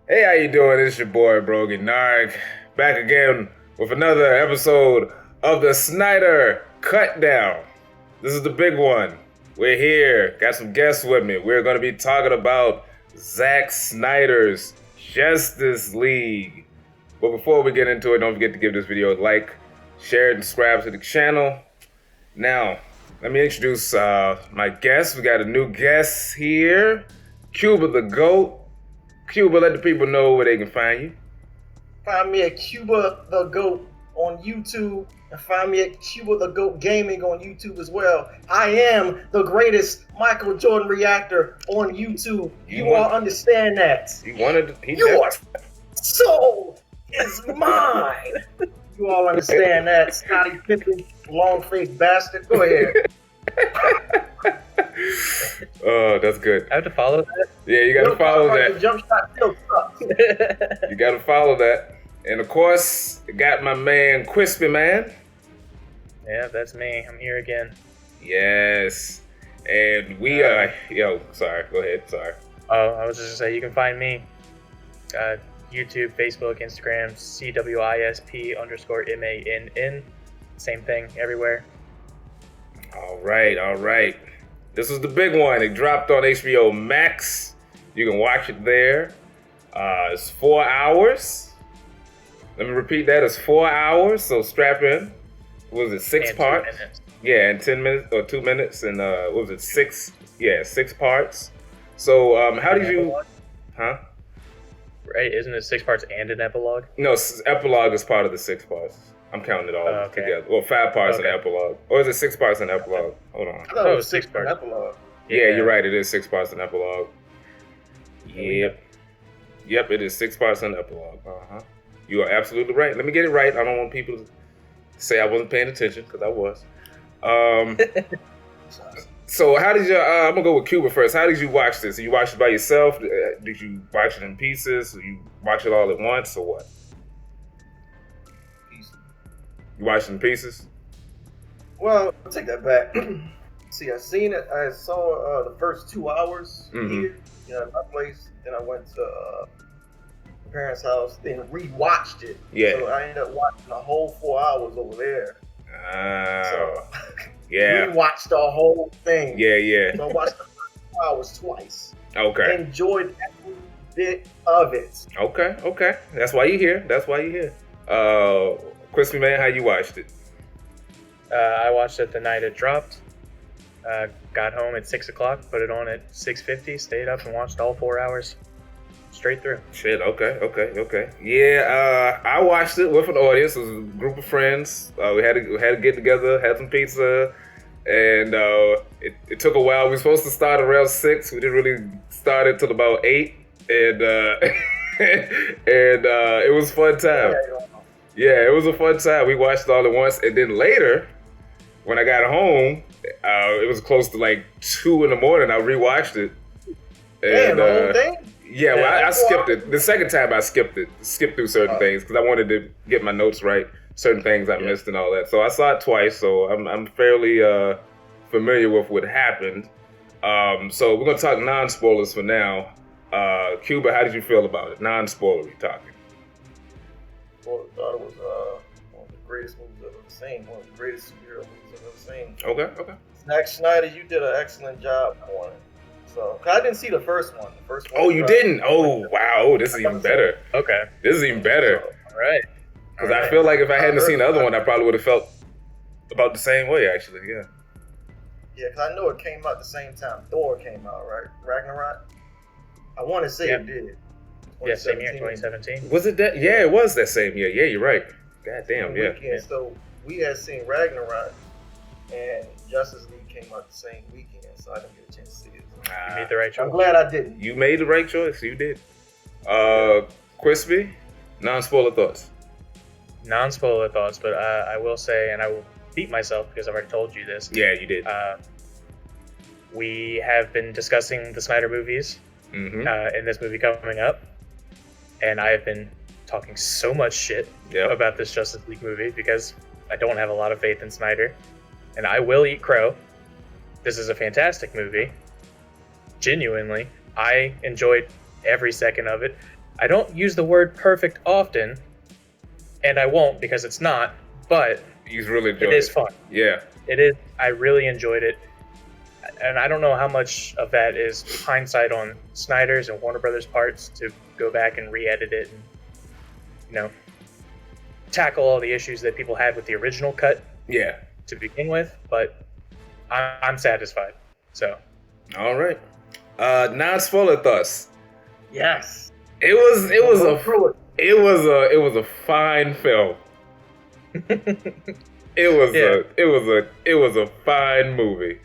Hey, how you doing? It's your boy BrogiNaric, back again with another episode of the Snyder Cut Down. This is the big one. We're here, got some guests with me. We're going to be talking about Zack Snyder's Justice League. But before we get into it, don't forget to give this video a like, share it, and subscribe to the channel. Now, let me introduce my guests. We got a new guest here, Cuba the GOAT. Cuba, let the people know where they can find you. Find me at Cuba the GOAT on YouTube, and find me at Cuba the GOAT Gaming on YouTube as well. I am the greatest Michael Jordan reactor on YouTube. You all understand that? Your soul is mine. You all understand that? Scottie Pippen, long-faced bastard. Go ahead. Oh, that's good. I have to follow that? Yeah, you gotta follow that. The jump shot still sucks. You gotta follow that. And of course, got my man Crispy Man. Yeah, that's me. I'm here again. Yes. And we sorry, go ahead, sorry. Oh, I was just gonna say you can find me YouTube, Facebook, Instagram, CWISP_MANN. Same thing everywhere. All right. This is the big one. It dropped on HBO Max. You can watch it there. It's 4 hours. Let me repeat that. It's 4 hours, so strap in. What was it, 6 parts? 2 minutes. Yeah, and 10 minutes or 2 minutes, and what was it, 6? Yeah, 6 parts. So how did you... Huh? Right, isn't it 6 parts and an epilogue? No, epilogue is part of the 6 parts. I'm counting it all together. Well, 5 parts in epilogue. Or is it 6 parts in epilogue? Hold on. I thought it was 6 parts epilogue. Yeah, you're right. It is 6 parts in epilogue. Yep, it is 6 parts in epilogue. You are absolutely right. Let me get it right. I don't want people to say I wasn't paying attention, because I was. So how did you, I'm going to go with Cuba first. How did you watch this? Did you watch it by yourself? Did you watch it in pieces? Did you watch it all at once, or what? You watched it in pieces? Well, I'll take that back. See, I seen it. I saw the first 2 hours here, at my place. Then I went to my parents' house, then rewatched it. Yeah. So I ended up watching the whole 4 hours over there. So, yeah. Rewatched the whole thing. Yeah. So I watched the first 2 hours twice. Okay. Enjoyed every bit of it. Okay. That's why you're here. Crispy Man, how you watched it? I watched it the night it dropped. Got home at 6 o'clock, put it on at 6:50, stayed up and watched all 4 hours straight through. Shit, okay. Yeah, I watched it with an audience. It was a group of friends. We had to get together, had some pizza, and it took a while. We were supposed to start around 6. We didn't really start until about 8, and it was a fun time. Yeah, it was a fun time. We watched it all at once, and then later, when I got home, it was close to like 2 in the morning. I rewatched it. And, the whole thing? Yeah, well, I skipped it. The second time I skipped through certain things because I wanted to get my notes right, certain things I missed and all that. So I saw it twice, so I'm fairly familiar with what happened. So we're gonna talk non-spoilers for now. Cuba, how did you feel about it? Non-spoilery talking. Well, I thought it was one of the greatest movies I've ever seen. One of the greatest superhero movies I've ever seen. Okay. Zack Snyder, you did an excellent job on it. So, cause I didn't see the first one. Oh, you didn't? Oh, wow. This is even better. Okay. This is even better. All right. Because I feel like if I hadn't seen the other one, I probably would have felt about the same way, actually. Yeah. Yeah, because I know it came out the same time Thor came out, right? Ragnarok? I want to say it did. Yeah, same year, 2017. Was it that? Yeah, it was that same year. Yeah, you're right. God damn, yeah. So we had seen Ragnarok, and Justice League came out the same weekend, so I didn't get a chance to see it. You made the right choice. I'm glad I didn't. You made the right choice. You did. Crispy, non-spoiler thoughts. Non-spoiler thoughts, but I will say, and I will beat myself because I've already told you this. Yeah, you did. We have been discussing the Snyder movies in this movie coming up, and I have been talking so much shit about this Justice League movie because I don't have a lot of faith in Snyder, and I will eat crow. This is a fantastic movie. Genuinely, I enjoyed every second of it. I don't use the word perfect often, and I won't because it's not, but he's really enjoyed it is fun. Yeah. It is. I really enjoyed it. And I don't know how much of that is hindsight on Snyder's and Warner Brothers' parts to go back and re-edit it and, you know, tackle all the issues that people had with the original cut. Yeah. To begin with, but I'm satisfied. So. All right. Non-spoiler thoughts. Yes. It was a fine film. It was a fine movie.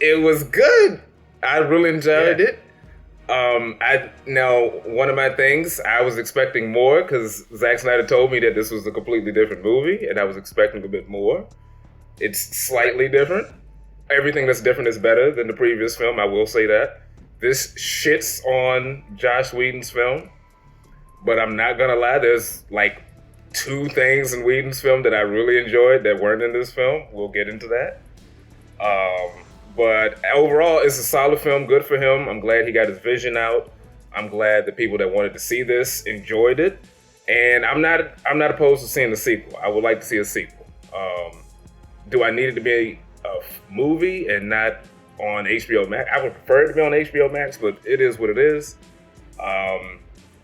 It was good. I really enjoyed it. One of my things, I was expecting more because Zack Snyder told me that this was a completely different movie, and I was expecting a bit more. It's slightly different. Everything that's different is better than the previous film, I will say that. This shits on Joss Whedon's film, but I'm not gonna lie, there's like 2 things in Whedon's film that I really enjoyed that weren't in this film. We'll get into that. But overall, it's a solid film, good for him. I'm glad he got his vision out. I'm glad the people that wanted to see this enjoyed it. And I'm not opposed to seeing the sequel. I would like to see a sequel. Do I need it to be a movie and not on HBO Max? I would prefer it to be on HBO Max, but it is what it is.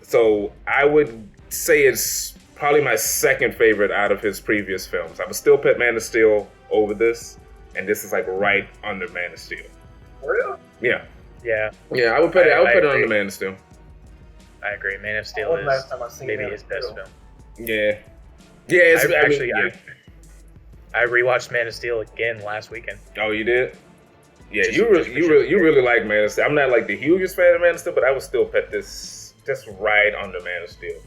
So I would say it's probably my second favorite out of his previous films. I would still put Man of Steel over this, and this is like right under Man of Steel. Real? Yeah. Yeah. Yeah, I would put it under Man of Steel. I agree. Man of Steel is maybe his best film. Yeah. Yeah, I rewatched Man of Steel again last weekend. Oh, you did? Yeah, you really like Man of Steel. I'm not like the hugest fan of Man of Steel, but I would still put this just right under Man of Steel.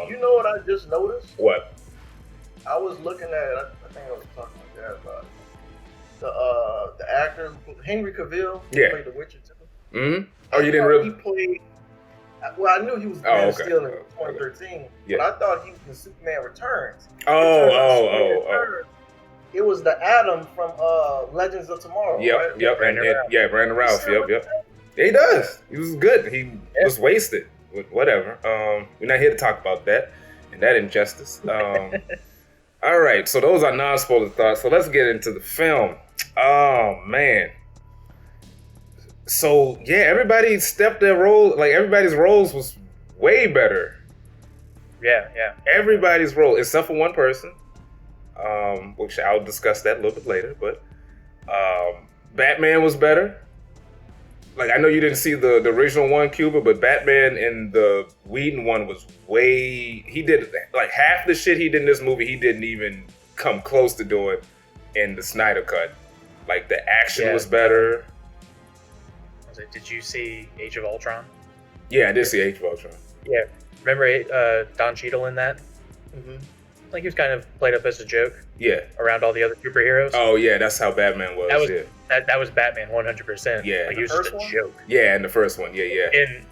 You know what I just noticed? What? I was looking at it. I think I was talking to Dad about it. The actor Henry Cavill played The Witcher too. Mm-hmm. Oh, you didn't really? He played. Well, I knew he was Man of Steel in 2013, but I thought he was in Superman Returns. It was the Atom from Legends of Tomorrow. Yep, Brandon Routh. Yep. He does. He was good. He was wasted. Whatever. We're not here to talk about that and that injustice. All right, so those are non-spoiler thoughts. So let's get into the film. Oh man. So yeah, everybody stepped their role. Like everybody's roles was way better. Yeah. Everybody's role, except for one person, which I'll discuss that a little bit later. But Batman was better. Like I know you didn't see the original one, Cuba, but Batman in the Whedon one was way. He did like half the shit he did in this movie. He didn't even come close to doing in the Snyder cut. Like the action was better. Did you see Age of Ultron? Yeah, I did see Age of Ultron. Yeah, remember Don Cheadle in that? Mm-hmm. Like he was kind of played up as a joke. Yeah. Around all the other superheroes. Oh yeah, that's how Batman was. That was Batman 100%. Yeah. Like he was just a joke. Yeah, in the first one. Yeah. In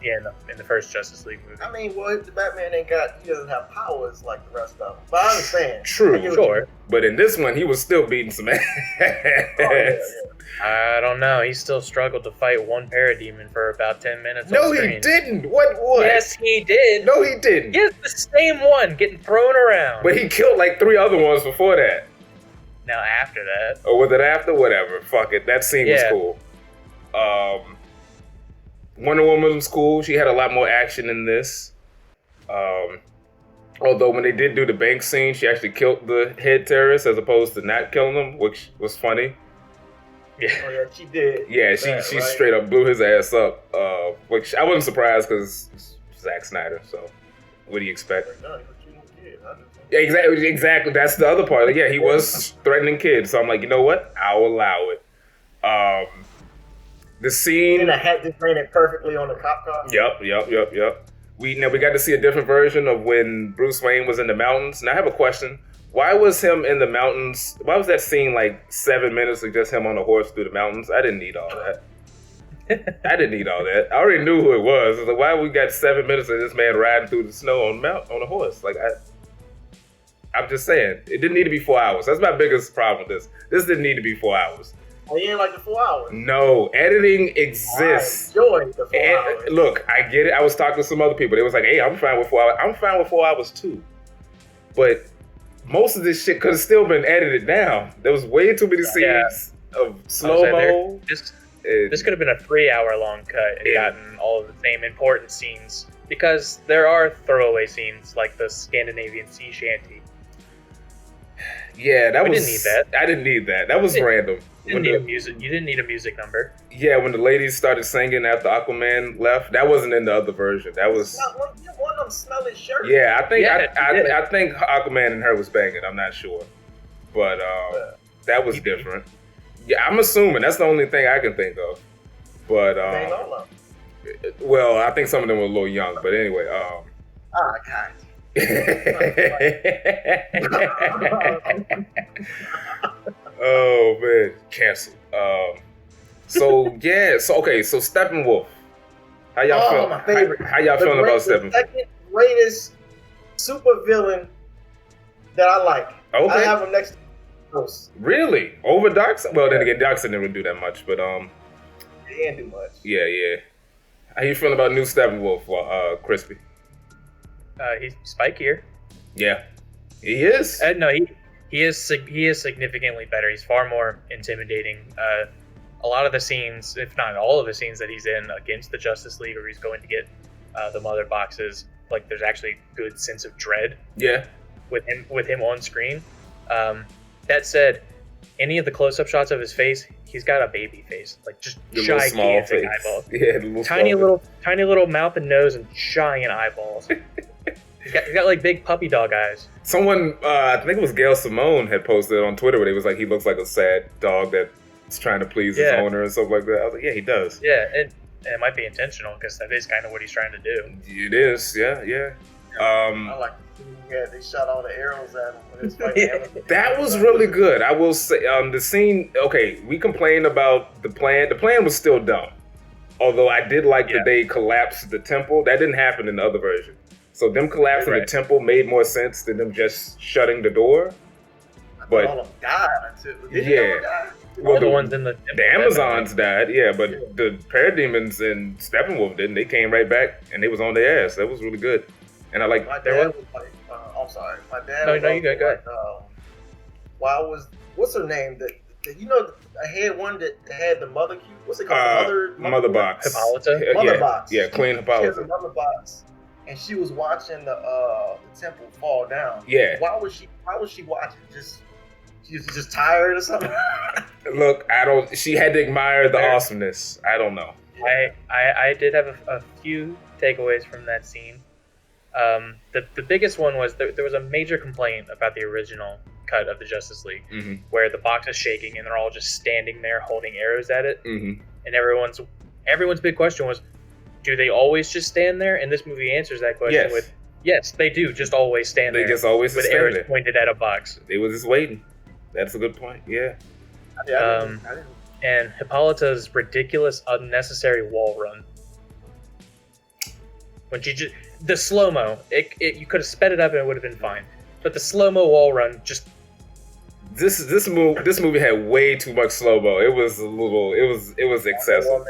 the first Justice League movie. I mean, well, the Batman he doesn't have powers like the rest of them. But I understand. True, sure. But in this one, he was still beating some ass. I don't know. He still struggled to fight one parademon for about 10 minutes. No, he didn't. What? Yes, he did. No, he didn't. Yes, the same one getting thrown around. But he killed like 3 other ones before that. Now after that. Or was it after? Whatever. Fuck it. That scene was cool. Wonder Woman was cool. She had a lot more action in this. Although when they did do the bank scene, she actually killed the head terrorist as opposed to not killing him, which was funny. Yeah. Oh, yeah, she did. Yeah, she straight up blew his ass up, which I wasn't surprised because it's Zack Snyder. So, what do you expect? Yeah, exactly. That's the other part. Like, yeah, he was threatening kids. So I'm like, you know what? I'll allow it. The scene. And I had this painted perfectly on the cop car. Yep. We got to see a different version of when Bruce Wayne was in the mountains. Now I have a question. Why was him in the mountains? Why was that scene like 7 minutes of just him on a horse through the mountains? I didn't need all that. I already knew who it was. Like, why we got 7 minutes of this man riding through the snow on a horse? Like I'm just saying, it didn't need to be 4 hours. That's my biggest problem with this. This didn't need to be 4 hours. Oh, you ain't like the 4 hours? No, editing exists. I enjoyed the 4 hours. Look, I get it. I was talking to some other people. They was like, hey, I'm fine with 4 hours. I'm fine with 4 hours too. But most of this shit could have still been edited down. There was way too many scenes of slow-mo. This could have been a 3-hour-long cut and gotten all of the same important scenes. Because there are throwaway scenes like the Scandinavian sea shanty. Yeah, we didn't need that. I didn't need that. That was random. You didn't need a music number. Yeah, when the ladies started singing after Aquaman left, that wasn't in the other version. That was one of them smelling shirts. Yeah, I think Aquaman and her was banging. I'm not sure, but that was different. Yeah, I'm assuming that's the only thing I can think of. But well, I think some of them were a little young. But anyway, God. Oh man, canceled. So Steppenwolf. How y'all feel? My favorite. How y'all feeling about Steppenwolf? The second greatest super villain that I like. Okay. I have him next to Ghost. Really? Over Darkseid? Well, then again, Darkseid didn't do that much, but he didn't do much. Yeah. How you feeling about new Steppenwolf, Crispy? He's spikier. Yeah, he is. No, he is significantly better. He's far more intimidating. A lot of the scenes, if not all of the scenes that he's in against the Justice League, or he's going to get the mother boxes, like there's actually good sense of dread. Yeah. With him on screen. That said, any of the close-up shots of his face, he's got a baby face, like just gigantic eyeballs. Yeah, tiny little mouth and nose and giant eyeballs. He's got like big puppy dog eyes. Someone, I think it was Gail Simone, had posted on Twitter where he was like, he looks like a sad dog that's trying to please his owner and stuff like that. I was like, yeah, he does. Yeah, and it might be intentional because that is kind of what he's trying to do. It is, yeah. I like they shot all the arrows at him when he was fighting. That was really good. I will say, the scene. Okay, we complained about the plan. The plan was still dumb. Although I did like that they collapsed the temple. That didn't happen in the other version. So them collapsing the temple made more sense than them just shutting the door. But all of them died too. Did well, the ones in the Amazons died, but the parademons and Steppenwolf didn't. They came right back and they was on their ass. That was really good. And I like. My dad was like, I'm sorry. My dad. No, you go ahead. What's her name? I had one that had the mother cube. What's it called? Mother box. Hippolyta. Mother box. Yeah, Queen Hippolyta. She has a mother box, and she was watching the temple fall down. Yeah. Why was she watching? She was just tired or something. Look, she had to admire the awesomeness. I don't know. I did have a few takeaways from that scene. The biggest one was there was a major complaint about the original cut of the Justice League, where the box is shaking and they're all just standing there holding arrows at it, and everyone's big question was, do they always just stand there? And this movie answers that question with, yes, they do just always stand there. They just always with stand arrows there. Pointed at a box. They were just waiting. That's a good point. Yeah. I didn't. And Hippolyta's ridiculous, unnecessary wall run. When she just the slow mo, you could have sped it up and it would have been fine. But the slow mo wall run just. This movie had way too much slow mo. It was excessive.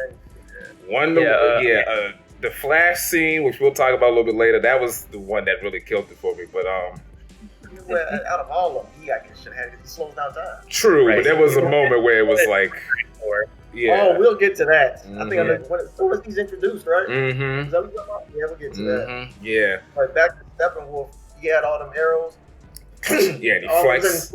The Flash scene, which we'll talk about a little bit later, that was the one that really killed it for me. But out of all of them, he should have had it. He slows down time. True, but there was a moment where it was like, Oh, we'll get to that. I think as soon as he's introduced, right? Is that what you're talking about? Yeah, we'll get to that. Yeah. But back to Steppenwolf, he had all them arrows. And he flexed.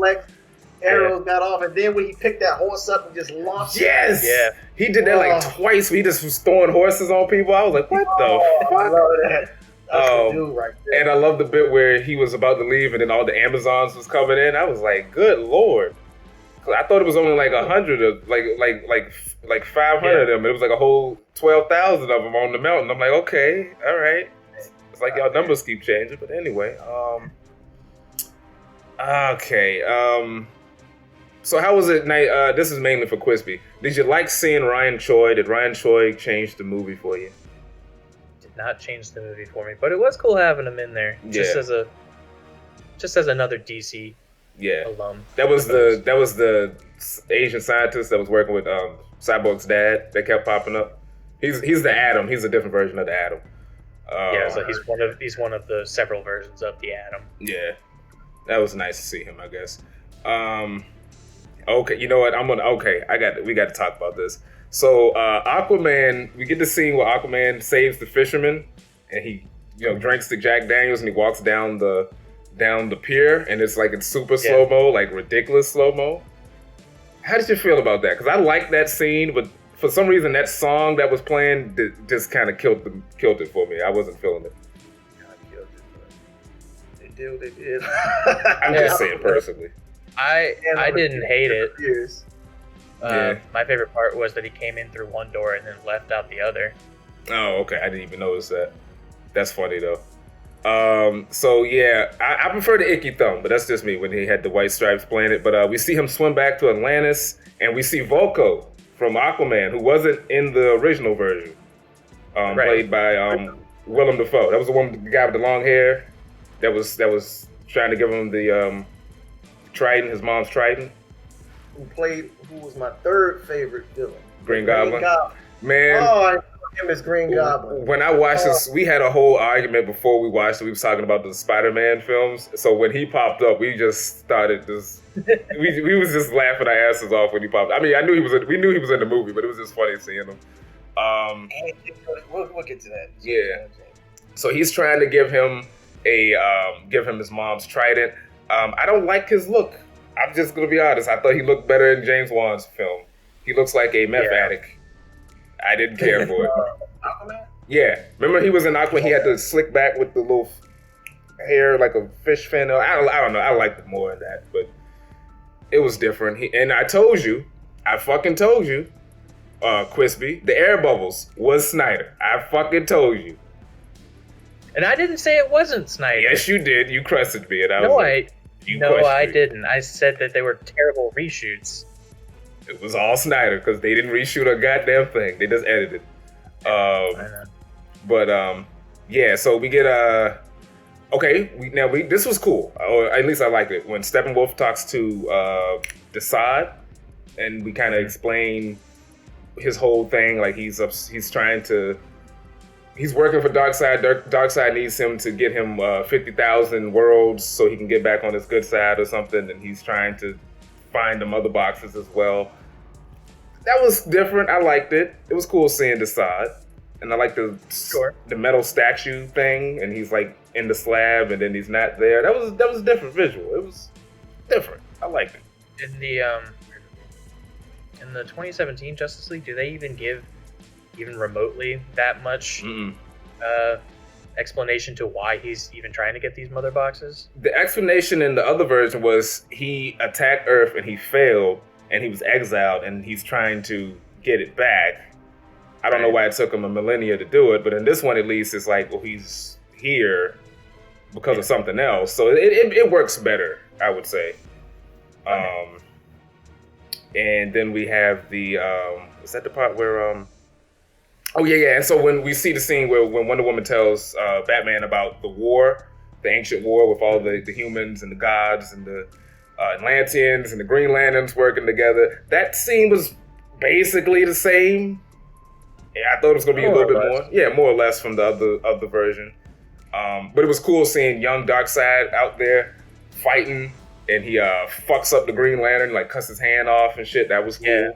Arrows got off, and then when he picked that horse up and just launched it. Yeah. He did that like twice. He just was throwing horses on people. I was like, what the fuck? I love that. That's the dude right there. And I love the bit where he was about to leave and then all the Amazons was coming in. I was like, good Lord. I thought it was only like 100 of like 500 of them. It was like a whole 12,000 of them on the mountain. I'm like, okay, all right. It's like y'all numbers keep changing, but anyway. Okay. So how was it? This is mainly for Quispy. Did you like seeing Ryan Choi? Did Ryan Choi change the movie for you? Did not change the movie for me, but it was cool having him in there just as another DC Yeah, alum. That was the Asian scientist that was working with Cyborg's dad that kept popping up. He's the Atom. He's a different version of the Atom. So he's one of the several versions of the Atom. Yeah, that was nice to see him, I guess. Okay, you know what? We got to talk about this. So Aquaman, we get the scene where Aquaman saves the fisherman, and he drinks the Jack Daniels, and he walks down the pier, and it's like it's super slow mo, like ridiculous slow mo. How did you feel about that? Because I like that scene, but for some reason that song that was playing just kind of killed it for me. I wasn't feeling it. They did what they did. I'm just saying personally. I didn't hate it. My favorite part was that he came in through one door and then left out the other. Oh, okay. I didn't even notice that. That's funny though. I prefer the Icky Thumb, but that's just me when he had the white stripes playing it. But we see him swim back to Atlantis, and we see Volko from Aquaman, who wasn't in the original version, played by Willem Dafoe. That was the guy with the long hair that was trying to give him the trident, his mom's trident. Who was my third favorite villain? Green Goblin. Man. Oh, him as Green Goblin. When I watched this, we had a whole argument before we watched it. We was talking about the Spider-Man films. So when he popped up, we just started this. we was just laughing our asses off when he popped up. I mean, we knew he was in the movie, but it was just funny seeing him. We'll get to that. Yeah. So he's trying to give him his mom's trident. I don't like his look. I'm just gonna be honest. I thought he looked better in James Wan's film. He looks like a meth addict. I didn't care for it. Aquaman? Yeah. Remember he was in Aquaman, he had the slick back with the little hair like a fish fin. I don't know. I liked it more than that, but it was different. And I fucking told you, Quispy, the air bubbles was Snyder. I fucking told you. And I didn't say it wasn't Snyder. Yes, you did. You crusted me. And I didn't. I said that they were terrible reshoots. It was all Snyder because they didn't reshoot a goddamn thing. They just edited. So we get this was cool, or at least I liked it when Steppenwolf talks to Desaad, and we kind of explain his whole thing. Like he's working for Darkseid. Darkseid needs him to get him 50,000 worlds so he can get back on his good side or something, and he's trying to find them other boxes as well. That was different. I liked it. It was cool seeing Desaad. And I like the metal statue thing, and he's like in the slab, and then he's not there. That was a different visual. It was different. I liked it. In the 2017 Justice League, do they even give remotely that much explanation to why he's even trying to get these mother boxes? The explanation in the other version was he attacked Earth and he failed, and he was exiled, and he's trying to get it back. I don't know why it took him a millennia to do it, but in this one at least, it's like, well, he's here because of something else. So it works better, I would say. And then we have the is that the part where and so when we see the scene when Wonder Woman tells Batman about the war, the ancient war with all the humans and the gods and the Atlanteans and the Green Lanterns working together, that scene was basically the same. Yeah, I thought it was going to be a little bit more. Yeah, more or less from the other version. But it was cool seeing young Darkseid out there fighting, and he fucks up the Green Lantern, like cuts his hand off and shit. That was cool. Yeah.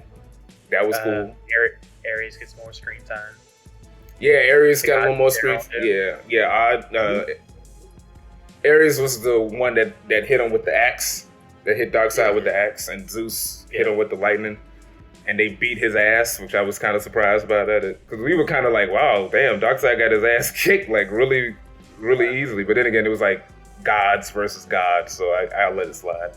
That was cool. Ares gets more screen time. Yeah, Ares got a little more screen time. Yeah. Ares was the one that hit him with the axe, that hit Darkseid with the axe, and Zeus hit him with the lightning. And they beat his ass, which I was kind of surprised by that. Because we were kind of like, wow, damn, Darkseid got his ass kicked like really, really easily. But then again, it was like gods versus gods, so I'll let it slide.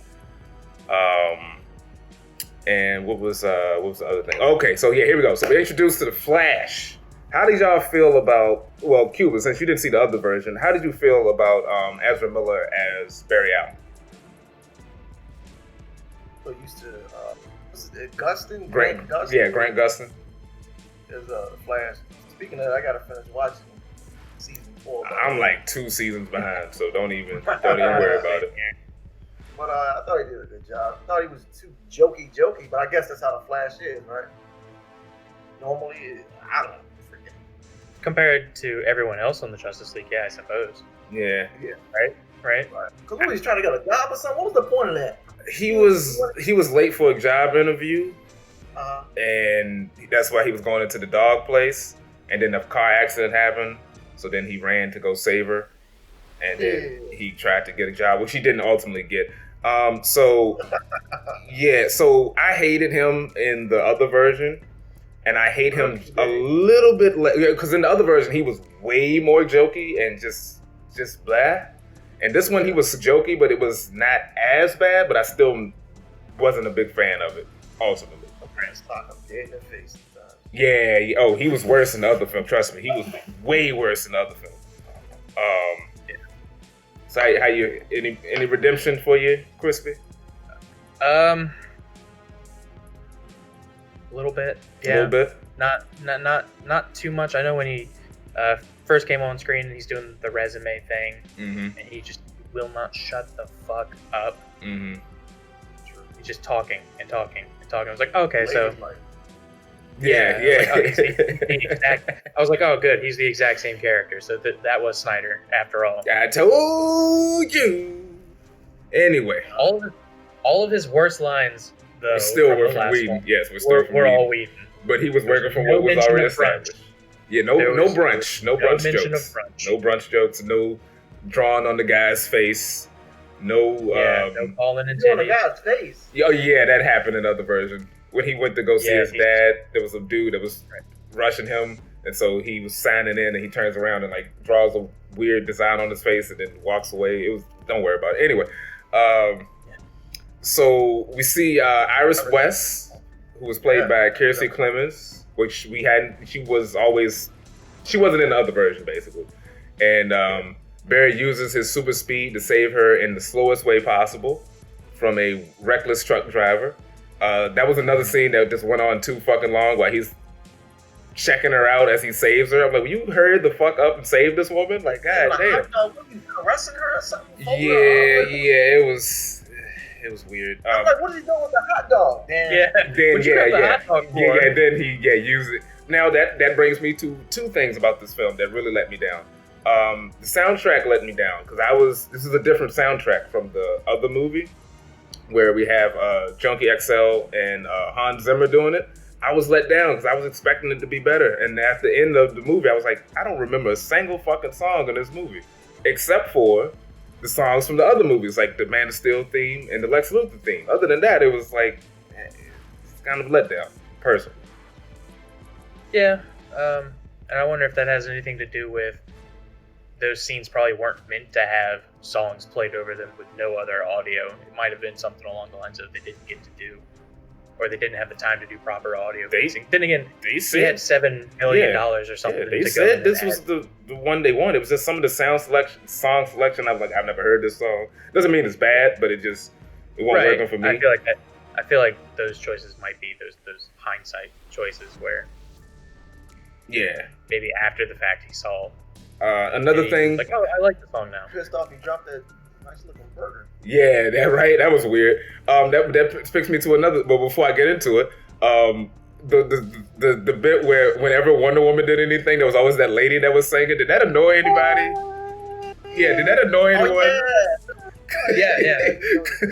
And what was the other thing? Okay, so yeah, here we go. So we're introduced to the Flash. How did y'all feel about, well, Cuba, since you didn't see the other version, how did you feel about Ezra Miller as Barry Allen? So used to... Gustin? Grant Gustin? Yeah, Grant Gustin. As Flash. Speaking of that, I gotta finish watching season 4. I'm like 2 seasons behind, so don't even worry about it. But I thought he did a good job. I thought he was too jokey, but I guess that's how the Flash is, right? Normally, I don't know. Compared to everyone else on the Justice League, yeah, I suppose. Yeah. Right. Because when he's trying to get a job or something, what was the point of that? He was late for a job interview, and that's why he was going into the dog place. And then a car accident happened, so then he ran to go save her, and then he tried to get a job, which he didn't ultimately get. So I hated him in the other version, and I hate him a little bit because in the other version he was way more jokey and just blah. And this one he was jokey, but it was not as bad. But I still wasn't a big fan of it. Ultimately, yeah. Oh, he was worse in the other film. Trust me, he was way worse in the other film. So how you any redemption for you, Crispy? A little bit. Yeah. A little bit. Not too much. I know when he first came on screen and he's doing the resume thing, and he just will not shut the fuck up. He's just talking and talking and talking. I was like, okay, so yeah. I was like, oh, good. He's the exact same character. So that was Snyder after all. I told you. Anyway, all of his worst lines, though, we still were from Whedon. Yes, we're all Whedon. But he was working from what was already established. Yeah, no brunch jokes. No brunch jokes. No drawing on the guy's face. No calling and on the guy's face. Oh yeah, that happened in the other version. When he went to go see his dad, there was a dude that was rushing him, and so he was signing in, and he turns around and like draws a weird design on his face, and then walks away. Don't worry about it. Anyway, so we see Iris West, who was played by Kiersey Clemens, which she wasn't in the other version, basically. And Barry uses his super speed to save her in the slowest way possible from a reckless truck driver. That was another scene that just went on too fucking long while he's checking her out as he saves her. I'm like, well, you hurried the fuck up and saved this woman? Like, god damn. Was he caressing her or something? It was weird. I'm like, what is he doing with the hot dog? Then he used it. Now that brings me to two things about this film that really let me down. The soundtrack let me down because this is a different soundtrack from the other movie where we have Junkie XL and Hans Zimmer doing it. I was let down because I was expecting it to be better. And at the end of the movie, I was like, I don't remember a single fucking song in this movie except for the songs from the other movies, like the Man of Steel theme and the Lex Luthor theme. Other than that, it was like, it's kind of let down, personally. Yeah, and I wonder if that has anything to do with those scenes probably weren't meant to have songs played over them with no other audio. It might have been something along the lines of they didn't get to do, or they didn't have the time to do proper audio mixing. Then again, they had $7 million or something. Yeah, they said this was the one they wanted. It was just some of the song selection. I was like, I've never heard this song. Doesn't mean it's bad, but it wasn't working for me. I feel like those choices might be those hindsight choices where, maybe after the fact he saw. Another thing, like, oh, I like the song now. Pissed off, he dropped that nice looking burger. Yeah, that was weird. That picks me to another. But before I get into it, the bit where whenever Wonder Woman did anything, there was always that lady that was singing. Did that annoy anybody? Yeah, did that annoy anyone? Yeah.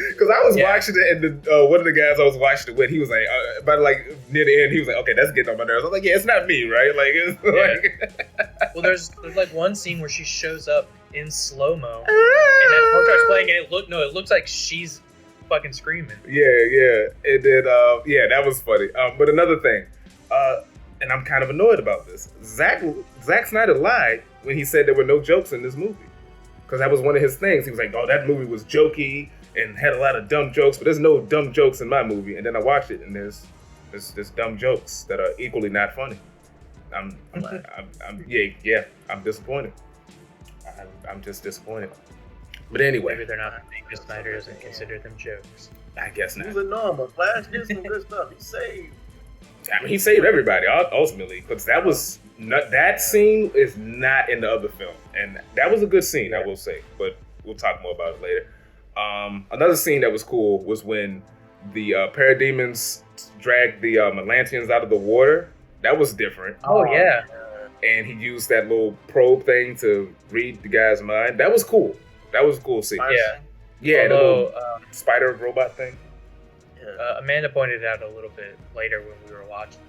Because I was watching it, and one of the guys I was watching it with, he was like, but like near the end, he was like, okay, that's getting on my nerves. I was like, yeah, it's not me, right? Like, it's like. Well, there's like one scene where she shows up in slow mo, and that song starts playing, and it looks like she's fucking screaming. Yeah, and then that was funny. But another thing, and I'm kind of annoyed about this. Zack Snyder lied when he said there were no jokes in this movie. Because that was one of his things. He was like, oh, that movie was jokey and had a lot of dumb jokes, but there's no dumb jokes in my movie. And then I watched it, and there's dumb jokes that are equally not funny. I'm disappointed. I'm just disappointed. But anyway. Maybe they're not because Snyder doesn't consider them jokes. I guess not. He's a normal. Flash did some good stuff. He saved. I mean, he saved everybody, ultimately. Because that scene is not in the other film. And that was a good scene, I will say. But we'll talk more about it later. Another scene that was cool was when the parademons dragged the Atlanteans out of the water. That was different. Oh yeah. And he used that little probe thing to read the guy's mind. That was cool. That was a cool scene. Yeah, Although, the little spider robot thing. Amanda pointed out a little bit later when we were watching,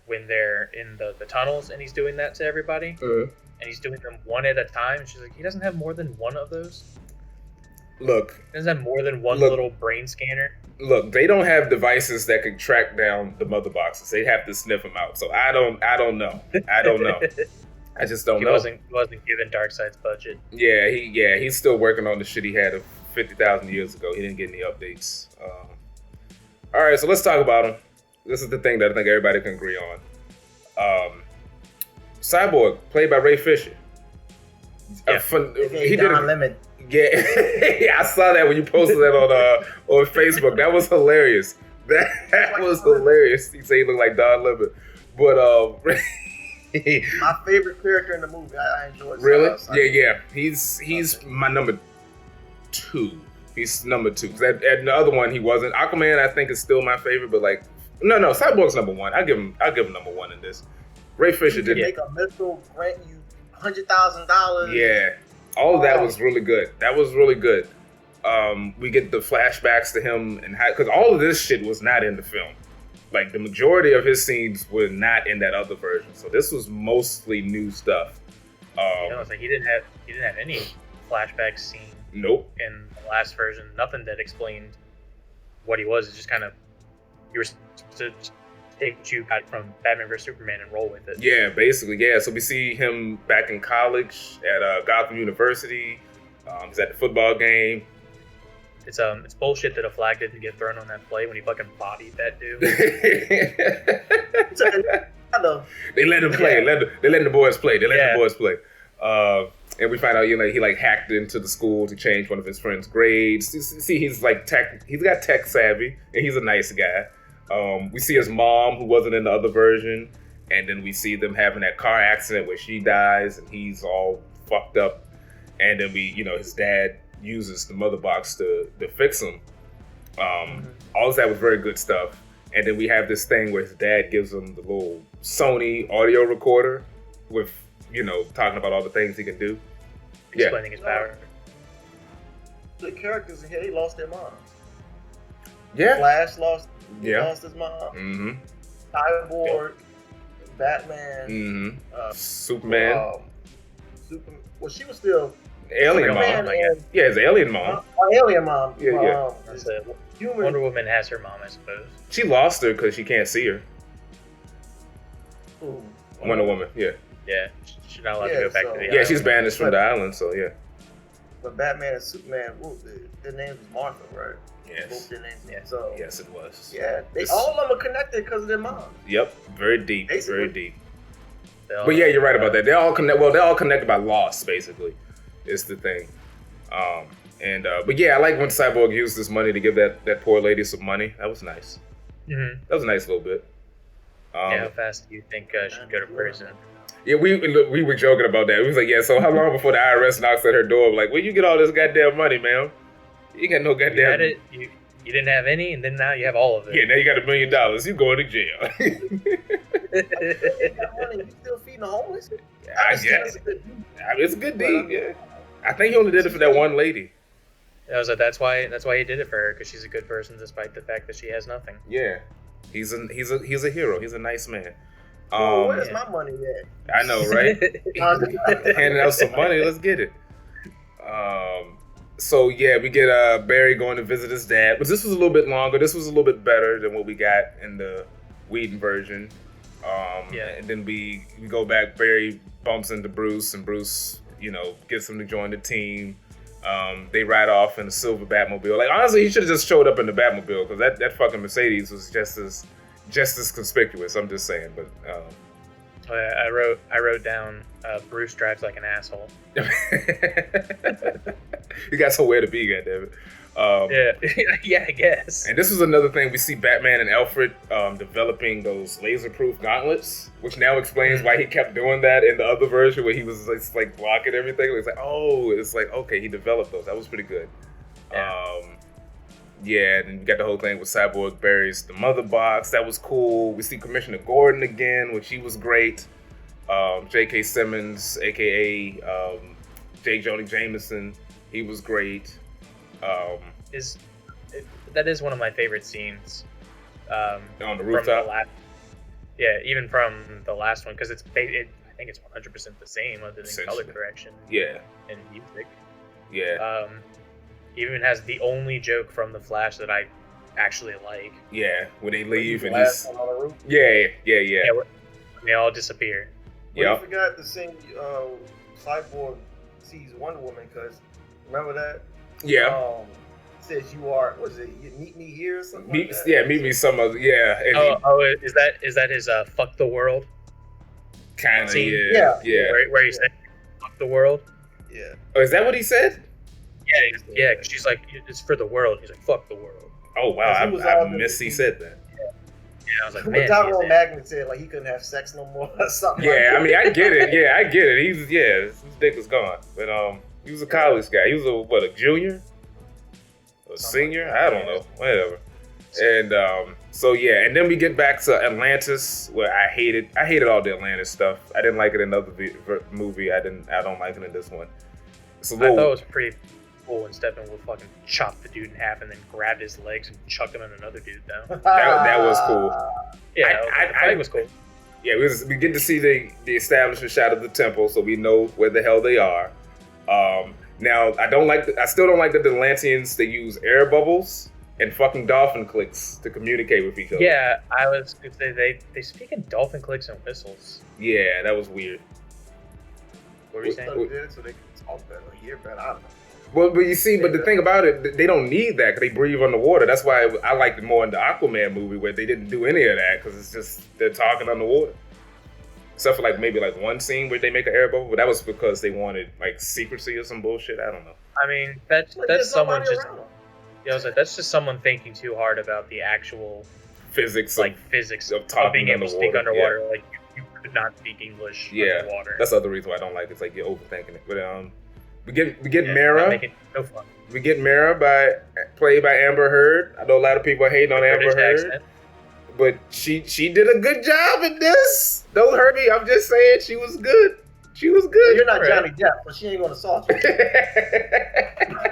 when they're in the tunnels and he's doing that to everybody, and he's doing them one at a time. And she's like, he doesn't have more than one of those? Look. He doesn't have more than one little brain scanner? Look, they don't have devices that can track down the mother boxes. They have to sniff them out. So I don't know. I don't know. I just don't know. He wasn't given Darkseid's budget. Yeah, he's still working on the shit he had 50,000 years ago. He didn't get any updates. All right, so let's talk about him. This is the thing that I think everybody can agree on. Cyborg, played by Ray Fisher. Yeah. He did Lemon. Yeah, I saw that when you posted that on Facebook. That was hilarious. That was hilarious. He said he looked like Don Lemon. But my favorite character in the movie. I enjoyed. Really? Yeah. He's my number 2. He's number 2. And the other one he wasn't. Aquaman I think is still my favorite, but like no, Cyborg's number 1. I'll give him number 1 in this. Ray Fisher did make a missile grant you $100,000. Yeah. All of that was really good. That was really good. We get the flashbacks to him and how, because all of this shit was not in the film. Like the majority of his scenes were not in that other version. So this was mostly new stuff. It's like he didn't have any flashback scene. Nope. In the last version, nothing that explained what he was. It's just kind of you were supposed to take what you got from Batman vs Superman and roll with it. Yeah, basically, yeah. So we see him back in college at Gotham University. He's at the football game. It's bullshit that a flag didn't get thrown on that play when he fucking bodied that dude. They let him play. They let the boys play. And we find out, he like hacked into the school to change one of his friend's grades. See, he's got tech savvy, and he's a nice guy. We see his mom, who wasn't in the other version, and then we see them having that car accident where she dies, and he's all fucked up. And then his dad uses the mother box to fix him. All of that was very good stuff. And then we have this thing where his dad gives him the little Sony audio recorder with, talking about all the things he can do. Explaining his power. The characters in here, they lost their moms. Yeah. Flash lost his mom. Mm-hmm. Cyborg, Batman. Mm-hmm. Superman. Well, she was still alien mom. Yeah, his alien mom. Alien mom. Yeah. Wonder Woman has her mom, I suppose. She lost her because she can't see her. Ooh. Wonder Woman. Yeah. Yeah. She's not allowed to go back to the island. Yeah, she's banished from the island. So yeah. But Batman and Superman, their names was Martha, right? Yes. Both their names. Yeah. So yes, it was. Yeah, all of them are connected because of their moms. Yep. Very deep. Basically. Very deep. But yeah, you're right about that. They're all connected by loss, basically. Is the thing. But yeah, I like when Cyborg used this money to give that poor lady some money. That was nice. Mm-hmm. That was a nice little bit. How fast do you think she'd go to prison? Yeah, we were joking about that. We was like, yeah, so how long before the IRS knocks at her door? Like, where you get all this goddamn money, man? You got no goddamn... You had it, you didn't have any, and then now you have all of it. Yeah, now you got $1 million. You going to jail. You still feeding the homeless? It's a good deed, yeah. I think he only did it for that one lady. I was like, that's why he did it for her, because she's a good person despite the fact that she has nothing. Yeah, he's a hero. He's a nice man. Where's my money at? I know, right? Handing out some money, let's get it. So yeah, we get Barry going to visit his dad, but this was a little bit longer. This was a little bit better than what we got in the Whedon version. And then we go back. Barry bumps into Bruce, and Bruce, gets him to join the team. They ride off in a silver Batmobile. Like, honestly, he should have just showed up in the Batmobile, because that fucking Mercedes was just as conspicuous. I'm just saying, but. I wrote down Bruce drives like an asshole. You got somewhere to be, goddammit. Yeah, yeah, I guess. And this was another thing we see Batman and Alfred developing those laser-proof gauntlets, which now explains why he kept doing that in the other version where he was like blocking everything. It's like, oh, it's like, okay, he developed those. That was pretty good. Yeah, and you got the whole thing with Cyborg buries the mother box. That was cool. We see Commissioner Gordon again, which he was great. J.K. Simmons, a.k.a. J. Jonah Jameson, he was great. That is one of my favorite scenes. On the rooftop? Even from the last one, because I think it's 100% the same, other than color correction. Yeah. And music. Yeah. Even has the only joke from The Flash that I actually like. Yeah, when they leave and he's on the roof. Yeah. They all disappear. Yeah. I forgot to sing Cyborg sees Wonder Woman, because remember that? Yeah. Says you are, what is it? You meet me here or something? Meet me some other. Yeah. And is that his fuck the world? Kind of. Yeah. Where he said fuck the world. Yeah. Oh, is that what he said? Yeah. She's like, it's for the world. He's like, fuck the world. Oh wow, I missed he said that. Yeah, I was like, man. Tyrone Magnet said like he couldn't have sex no more or something. Yeah, like I mean, I get it. Yeah, I get it. His dick was gone, but he was a college guy. He was a junior, a senior. I don't know, whatever. And so yeah, and then we get back to Atlantis, where I hated all the Atlantis stuff. I didn't like it in another movie. I don't like it in this one. I thought it was pretty cool when Steppenwolf fucking chopped the dude in half and then grabbed his legs and chucked him at another dude down. that was cool. Yeah, I it was cool. Yeah, we get to see the establishment shot of the temple, so we know where the hell they are. Now I still don't like that the Atlanteans, they use air bubbles and fucking dolphin clicks to communicate with each other. Yeah, I was gonna say they speak in dolphin clicks and whistles. Yeah, that was weird. What were you saying? So they can talk better, hear better. I don't know. Well, but you see, but the thing about it, they don't need that because they breathe underwater. That's why I liked it more in the Aquaman movie where they didn't do any of that because it's just they're talking underwater. Except for maybe one scene where they make an air bubble, but that was because they wanted secrecy or some bullshit. I don't know. I mean, that's someone just. Yeah, I was like, that's just someone thinking too hard about the actual physics, physics of talking being able to speak underwater. Yeah. Like you could not speak English underwater. That's the other reason why I don't like it. It's like you're overthinking it. But we get Mara. No fun. We get Mara played by Amber Heard. I know a lot of people are hating on Amber Heard, but she did a good job in this. Don't hurt me. I'm just saying she was good. She was good. Well, you're not Johnny Depp, but she ain't gonna assault you.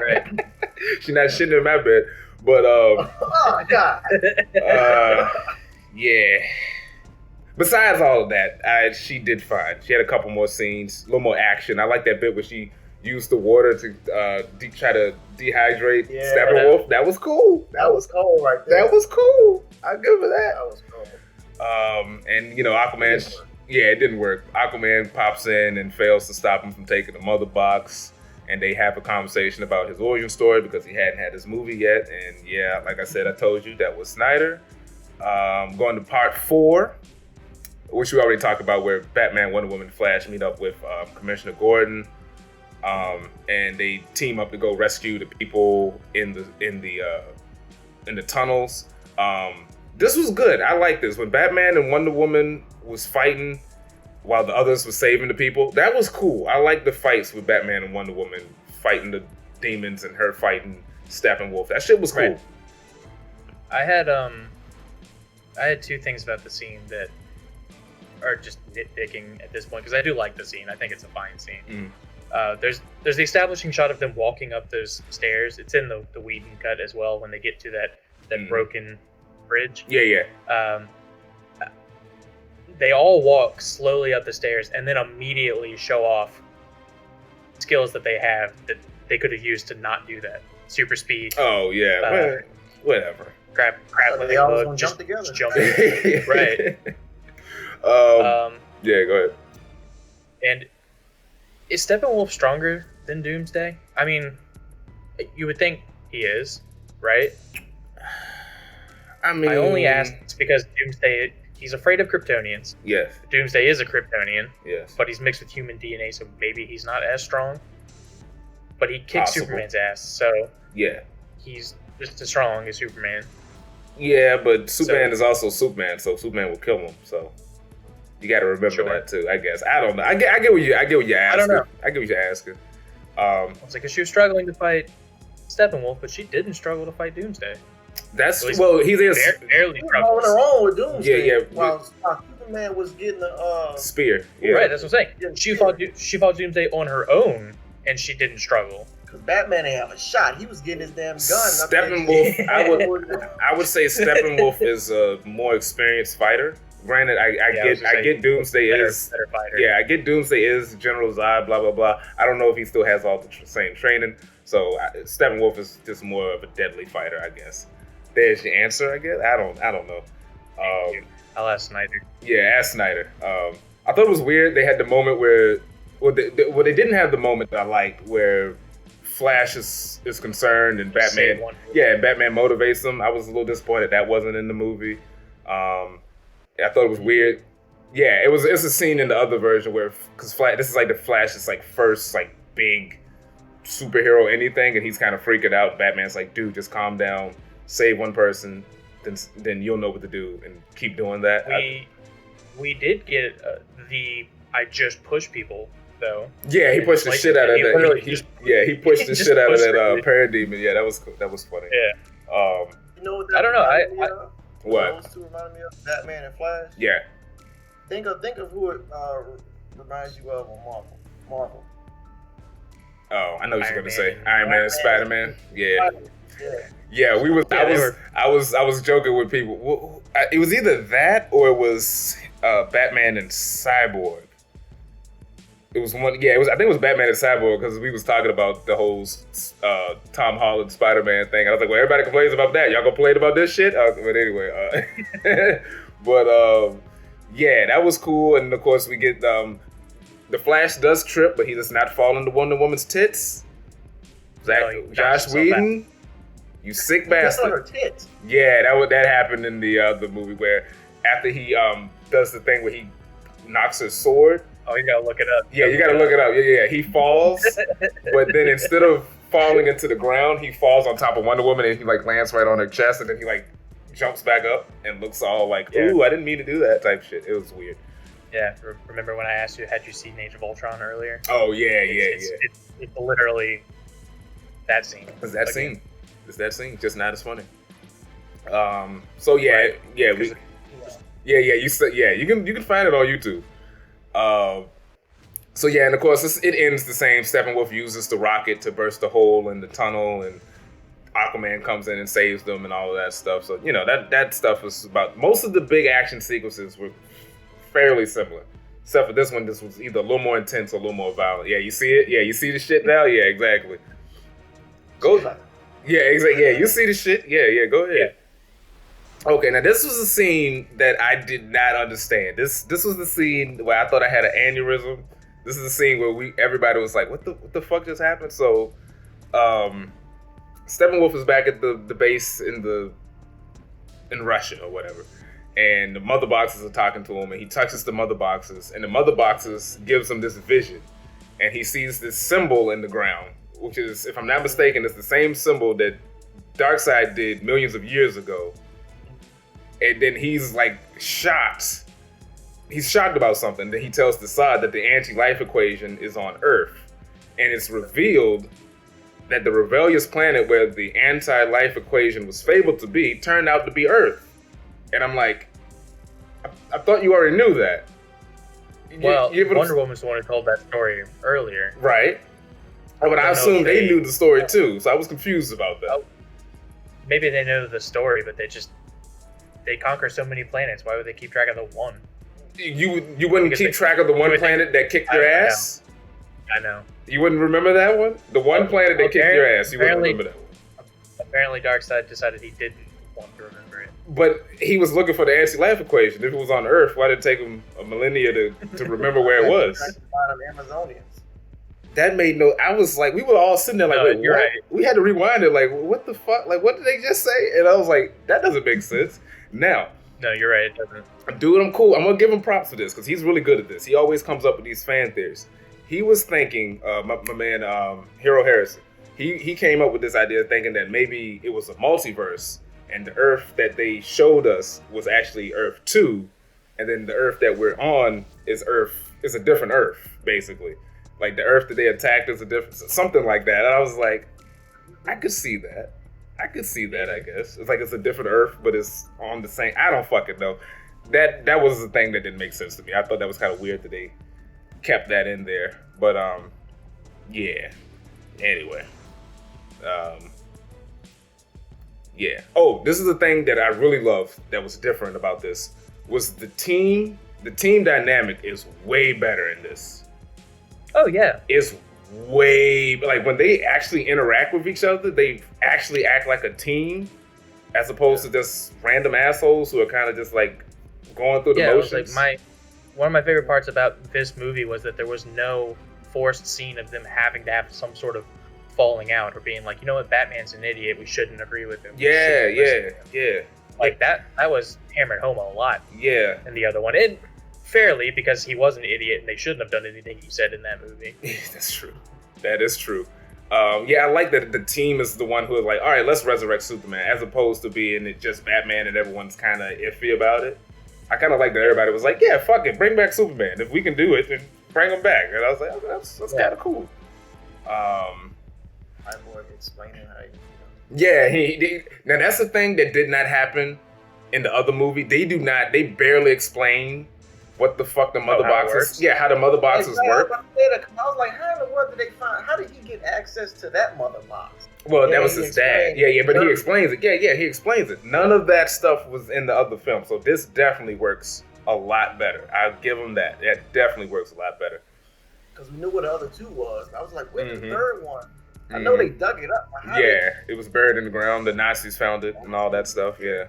Right. She's not shitting in my bed, but oh God. Yeah. Besides all of that, she did fine. She had a couple more scenes, a little more action. I like that bit where she used the water to try to dehydrate Steppenwolf. That was cool. That was cool right there. That was cool. I'll give her that. That was cool. And Aquaman. Yeah, it didn't work. Aquaman pops in and fails to stop him from taking the mother box, and they have a conversation about his origin story because he hadn't had his movie yet. And yeah, like I said, I told you that was Snyder. Going to part 4, which we already talked about, where Batman, Wonder Woman, Flash meet up with Commissioner Gordon, and they team up to go rescue the people in the tunnels. This was good. I like this. When Batman and Wonder Woman was fighting while the others were saving the people, that was cool. I like the fights with Batman and Wonder Woman fighting the demons and her fighting Steppenwolf. That shit was cool. Right. I had 2 things about the scene that are just nitpicking at this point, because I do like the scene. I think it's a fine scene. There's the establishing shot of them walking up those stairs. It's in the Whedon cut as well when they get to that broken bridge. Yeah. They all walk slowly up the stairs and then immediately show off skills that they have that they could have used to not do that. Super speed. Oh yeah, whatever. Grab they always want to jump together. Right. Yeah, go ahead. And is Steppenwolf stronger than Doomsday? I mean, you would think he is, right? I mean, I only asked because Doomsday, he's afraid of Kryptonians. Yes. Doomsday is a Kryptonian. Yes. But he's mixed with human DNA, so maybe he's not as strong. But he kicked Superman's ass, so... Yeah. he's just as strong as Superman. Yeah, but Superman is also Superman, so Superman will kill him. So you got to remember that too. I guess I don't know. I get what you're asking. I don't know. I get what you're asking. It's like, 'cause she was struggling to fight Steppenwolf, but she didn't struggle to fight Doomsday. That's well, he is barely struggling. On her own with Doomsday. Yeah. While Superman was getting the spear. Yeah. Right, that's what I'm saying. She fought Doomsday on her own, and she didn't struggle. Because Batman didn't have a shot. He was getting his damn gun. Steppenwolf, I would say Steppenwolf is a more experienced fighter. Granted, I get Doomsday better fighter. Yeah, I get Doomsday is General Zod, blah blah blah. I don't know if he still has all the same training. So Steppenwolf is just more of a deadly fighter, I guess. There's your answer, I guess. I don't know. I'll ask Snyder. Yeah, ask Snyder. I thought it was weird. They had the moment where, they didn't have the moment that I liked where Flash is concerned and Batman. Yeah, and Batman motivates him. I was a little disappointed that wasn't in the movie. I thought it was weird. Yeah, it's a scene in the other version where, because this is like the Flash's like first like big superhero anything, and he's kind of freaking out. Batman's like, dude, just calm down, save one person, then you'll know what to do, and keep doing that. We did get the I just push people though. Yeah, he pushed the shit out of that. He pushed the shit out of that parademon. Yeah, that was funny. Yeah. You know what I don't know. What? Those two remind me of Batman and Flash. Yeah. Think of who it reminds you of on Marvel. Oh, I know what you're gonna say. Iron Man and Spider-Man. Yeah. Yeah, I was joking with people. It was either that or it was Batman and Cyborg. It was one. Yeah, I think it was Batman and Cyborg because we was talking about the whole Tom Holland Spider-Man thing. I was like, well, everybody complains about that. Y'all complain about this shit? But anyway, yeah, that was cool. And of course, we get the Flash does trip, but he does not fall into Wonder Woman's tits. Josh Whedon, you sick bastard. Her tits. Yeah, that happened in the movie where after he does the thing where he knocks his sword. Oh, you gotta look it up. Yeah, you gotta look it up. Yeah. He falls, but then instead of falling into the ground, he falls on top of Wonder Woman and he like lands right on her chest, and then he like jumps back up and looks all like, ooh, I didn't mean to do that type shit. It was weird. Yeah, remember when I asked you, had you seen Age of Ultron earlier? Oh, yeah. It's literally that scene. It's that scene. It's that scene, just not as funny. So yeah, right. You can find it on YouTube. So yeah, and of course it ends the same. Steppenwolf uses the rocket to burst the hole in the tunnel, and Aquaman comes in and saves them and all of that stuff. So that stuff was about, most of the big action sequences were fairly similar, except for this one. This was either a little more intense or a little more violent. Yeah, you see it. Yeah, you see the shit now. Yeah, exactly. Go. Yeah, exactly. Yeah, you see the shit. Yeah. Go ahead. Yeah. Okay, now this was a scene that I did not understand. This was the scene where I thought I had an aneurysm. This is the scene where everybody was like, "What the fuck just happened?" So, Steppenwolf is back at the base in Russia or whatever, and the mother boxes are talking to him, and he touches the mother boxes, and the mother boxes gives him this vision, and he sees this symbol in the ground, which is, if I'm not mistaken, it's the same symbol that Darkseid did millions of years ago. And then he's like shocked. He's shocked about something. Then he tells Desaad that the anti-life equation is on Earth. And it's revealed that the rebellious planet where the anti-life equation was fabled to be turned out to be Earth. And I'm like, I thought you already knew that. Wonder Woman's the one who told that story earlier. Right. But I assumed they knew the story too, so I was confused about that. Maybe they know the story, but they conquer so many planets. Why would they keep track of the one? You wouldn't keep track of the one planet that kicked your ass? I know. You wouldn't remember that one? The one planet that kicked your ass, you wouldn't remember that one. Apparently Darkseid decided he didn't want to remember it. But he was looking for the anti-life equation. If it was on Earth, why did it take him a millennia to remember where it was? Amazonians. That made no... I was like, we were all sitting there like, wait, you're right. We had to rewind it like, what the fuck? Like, what did they just say? And I was like, that doesn't make sense. Now... No, you're right, it doesn't. Dude, I'm cool. I'm going to give him props for this because he's really good at this. He always comes up with these fan theories. He was thinking, my man, Hero Harrison, he came up with this idea thinking that maybe it was a multiverse, and the Earth that they showed us was actually Earth 2, and then the Earth that we're on is a different Earth, basically. Like the Earth that they attacked is a different, something like that. And I was like, I could see that. I guess. It's like it's a different Earth, but it's on the same. I don't fucking know. That was the thing that didn't make sense to me. I thought that was kind of weird that they kept that in there. But yeah. Anyway, yeah. Oh, this is the thing that I really love that was different about this was the team. The team dynamic is way better in this. Oh yeah, it's way like when they actually interact with each other, they actually act like a team, as opposed to just random assholes who are kind of just like going through the motions. Like one of my favorite parts about this movie was that there was no forced scene of them having to have some sort of falling out or being like, you know what, Batman's an idiot, we shouldn't agree with him. Yeah. Like that was hammered home a lot. Yeah. In the other one, and fairly, because he was an idiot and they shouldn't have done anything he said in that movie. That's true. That is true. Yeah, I like that the team is the one who is like, all right, let's resurrect Superman, as opposed to being it just Batman and everyone's kind of iffy about it. I kind of like that everybody was like, yeah, fuck it, bring back Superman. If we can do it, then bring him back. And I was like, oh, that's kind of cool. I'm more explaining how you Yeah, now that's the thing that did not happen in the other movie. They barely explain what the fuck the mother boxes. Yeah, how the mother boxes work. I was like, how in the world how did he get access to that mother box? Well, that was his dad. Yeah, but he explains it. Yeah, he explains it. None of that stuff was in the other film, so this definitely works a lot better. I'll give him that. That definitely works a lot better. Because we knew what the other two was. I was like, where's the third one? I know they dug it up. It was buried in the ground. The Nazis found it and all that stuff. Yeah.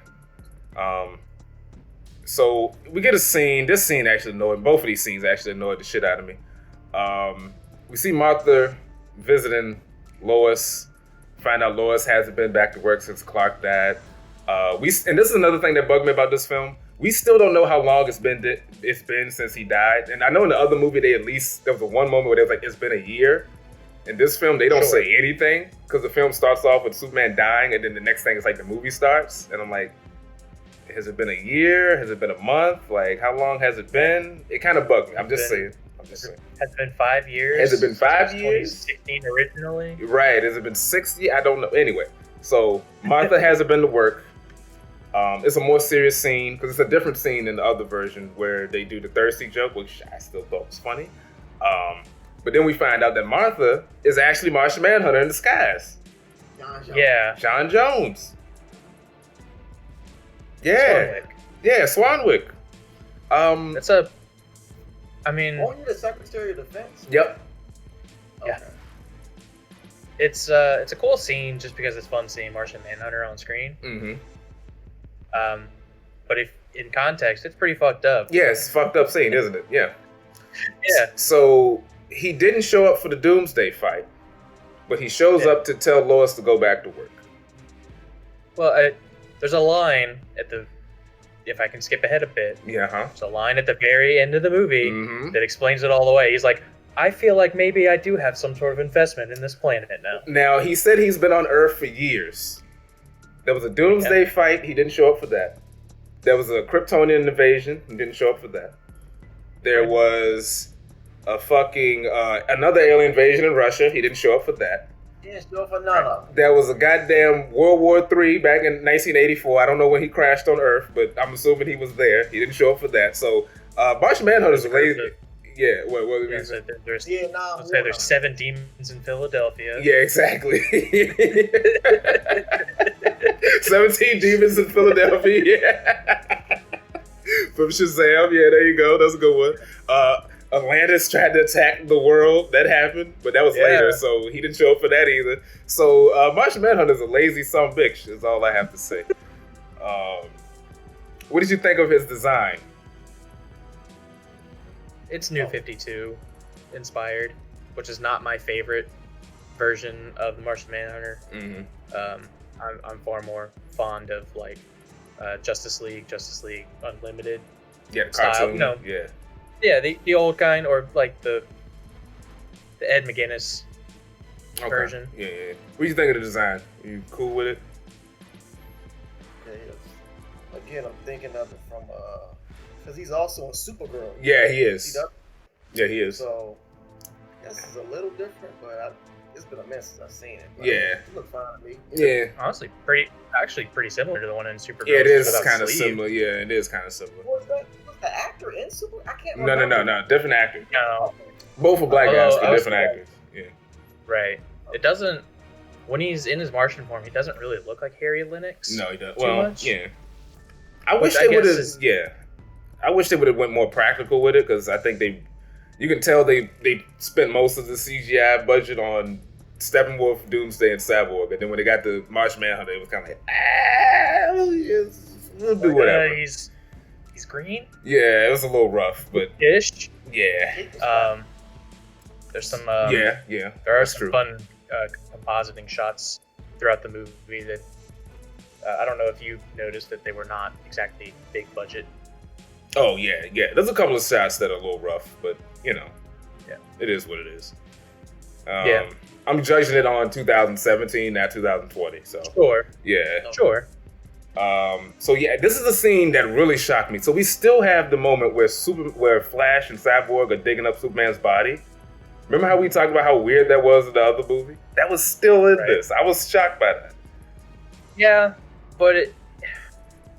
So we get a scene. This scene actually annoyed. Both of these scenes actually annoyed the shit out of me. We see Martha visiting Lois. Find out Lois hasn't been back to work since Clark died. And this is another thing that bugged me about this film. We still don't know how long it's been since he died. And I know in the other movie there was one moment where they was like, it's been a year. In this film, they don't say anything because the film starts off with Superman dying, and then the next thing is like the movie starts, and I'm like, has it been a year? Has it been a month? Like, how long has it been? It kind of bugged me. I'm just saying. Has it been 5 years? Has it been 5 years? 2016 originally? Right. Has it been 60? I don't know. Anyway, so Martha hasn't been to work. It's a more serious scene because it's a different scene in the other version where they do the thirsty joke, which I still thought was funny. But then we find out that Martha is actually Martian Manhunter in disguise. John Jones. Yeah. Swanwick. Yeah, Swanwick. Aren't you the Secretary of Defense? Yep. Okay. Yeah. It's a cool scene just because it's fun seeing Martian Manhunter on screen. Mm-hmm. But if in context, it's pretty fucked up. Yeah, it's a fucked up scene, isn't it? Yeah. Yeah. So he didn't show up for the Doomsday fight, but he shows up to tell Lois to go back to work. Well, there's a line if I can skip ahead a bit. Yeah, There's a line at the very end of the movie that explains it all the way. He's like, I feel like maybe I do have some sort of investment in this planet now. Now, he said he's been on Earth for years. There was a Doomsday fight. He didn't show up for that. There was a Kryptonian invasion. He didn't show up for that. There was a fucking another alien invasion in Russia. He didn't show up for that. He didn't show up for none of them. There was a goddamn World War III back in 1984. I don't know when he crashed on Earth, but I'm assuming he was there. He didn't show up for that. So Martian Manhunter's lazy. Yeah, what do you say? Vietnam. There's 7 demons in Philadelphia. Yeah, exactly. 17 demons in Philadelphia. Yeah. From Shazam. Yeah, there you go. That's a good one. Atlantis tried to attack the world. That happened, but that was later, so he didn't show up for that either. So Martian Manhunter's a lazy son of a bitch, is all I have to say. What did you think of his design? It's New 52 inspired, which is not my favorite version of the Martian Manhunter. I'm far more fond of like Justice League Unlimited. Yeah, cartoon. No, yeah, the old kind, or like the Ed McGuinness version. Yeah, yeah. What do you think of the design? You cool with it? Yeah, again, I'm thinking of it from because he's also in Supergirl. Yeah, he is. Yeah, he is. So this is a little different, but it's been a minute since I've seen it. Yeah, it looked fine to me. Yeah, honestly, pretty similar to the one in Supergirl. Yeah, it is kind of similar. Yeah, it is kind of similar. Was the actor in Super? I can't remember. No, different actor. No, both are black guys, but different actors. Yeah, right. It doesn't. When he's in his Martian form, he doesn't really look like Harry Lennox. No, he doesn't. Too much. Yeah. I wish they would have. Yeah, I wish they would have went more practical with it because I think you can tell they spent most of the CGI budget on Steppenwolf, Doomsday, and Cyborg, and then when they got the Martian Manhunter, it was kind of like, we'll do whatever. He's green. Yeah, it was a little rough, but ish. Yeah. There's some. There are some fun compositing shots throughout the movie that I don't know if you noticed that they were not exactly big budget. Oh yeah. There's a couple of shots that are a little rough, but it is what it is. I'm judging it on 2017, not 2020. So sure. Yeah. Sure. So yeah, this is a scene that really shocked me. So we still have the moment where Flash and Cyborg are digging up Superman's body. Remember how we talked about how weird that was in the other movie? That was still in this. I was shocked by that. Yeah, but